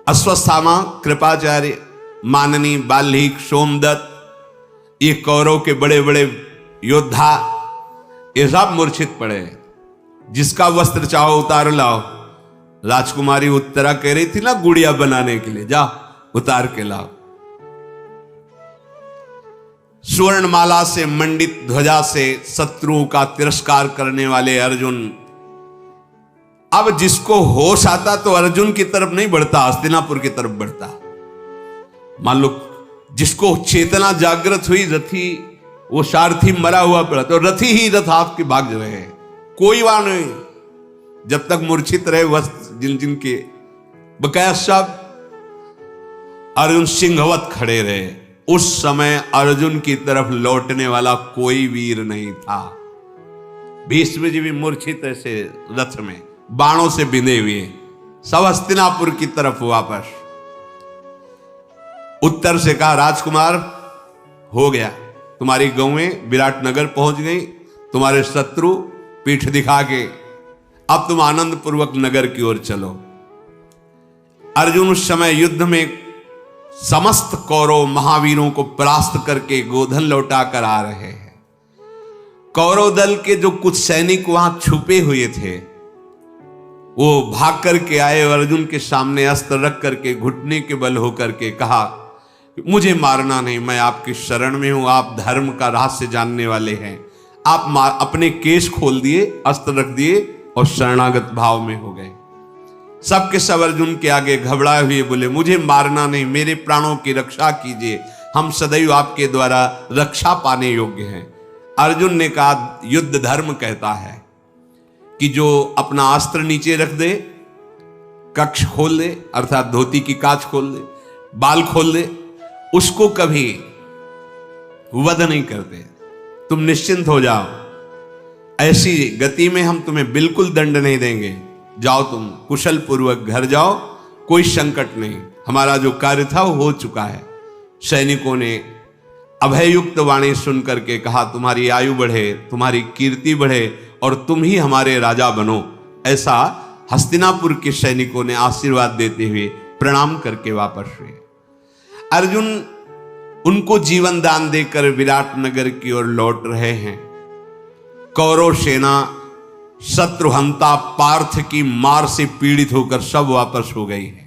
अश्वस्थामा, कृपाचार्य, माननी, बाल्मीकि, सोमदत्त, ये कौरव के बड़े बड़े योद्धा, ये सब मूर्छित पड़े। जिसका वस्त्र चाहो उतार लाओ। राजकुमारी उत्तरा कह रही थी ना गुड़िया बनाने के लिए, जाओ उतार के लाओ। स्वर्णमाला से मंडित ध्वजा से शत्रुओं का तिरस्कार करने वाले अर्जुन, अब जिसको होश आता तो अर्जुन की तरफ नहीं बढ़ता, हस्तिनापुर की तरफ बढ़ता। मान लो जिसको चेतना जागृत हुई, रथी वो सारथी मरा हुआ पड़ा तो रथी ही रथ हाथ के भाग रहे हैं, कोई वहां नहीं। जब तक मूर्छित रहे वस्त्र जिन जिन के बकाया सब अर्जुन सिंहवत खड़े रहे। उस समय अर्जुन की तरफ लौटने वाला कोई वीर नहीं था। भीष्म जी भी मूर्छित ऐसे रथ में बाणों से बिंधे हुए, सब हस्तिनापुर की तरफ वापस। उत्तर से कहा, राजकुमार हो गया, तुम्हारी गौएं विराटनगर पहुंच गई, तुम्हारे शत्रु पीठ दिखा के, अब तुम आनंद पूर्वक नगर की ओर चलो। अर्जुन उस समय युद्ध में समस्त कौरव महावीरों को परास्त करके गोधन लौटा कर आ रहे हैं। कौरव दल के जो कुछ सैनिक वहां छुपे हुए थे वो भाग करके आए, अर्जुन के सामने अस्त्र रख करके घुटने के बल होकर के कहा, मुझे मारना नहीं, मैं आपकी शरण में हूं, आप धर्म का रहस्य जानने वाले हैं। आप अपने केश खोल दिए, अस्त्र रख दिए और शरणागत भाव में हो गए। सबके सब अर्जुन के आगे घबराए हुए बोले, मुझे मारना नहीं, मेरे प्राणों की रक्षा कीजिए, हम सदैव आपके द्वारा रक्षा पाने योग्य हैं। अर्जुन ने कहा, युद्ध धर्म कहता है कि जो अपना अस्त्र नीचे रख दे, कक्ष खोल दे, अर्थात धोती की कांच खोल दे, बाल खोल दे, उसको कभी वध नहीं करते। तुम निश्चिंत हो जाओ, ऐसी गति में हम तुम्हें बिल्कुल दंड नहीं देंगे। जाओ, तुम कुशल पूर्वक घर जाओ, कोई संकट नहीं, हमारा जो कार्य था वो हो चुका है। सैनिकों ने अभययुक्त वाणी सुन करके कहा, तुम्हारी आयु बढ़े, तुम्हारी कीर्ति बढ़े और तुम ही हमारे राजा बनो। ऐसा हस्तिनापुर के सैनिकों ने आशीर्वाद देते हुए प्रणाम करके वापस हुए। अर्जुन उनको जीवन दान देकर विराट नगर की ओर लौट रहे हैं। कौरव सेना शत्रुहंता पार्थ की मार से पीड़ित होकर सब वापस हो गई है।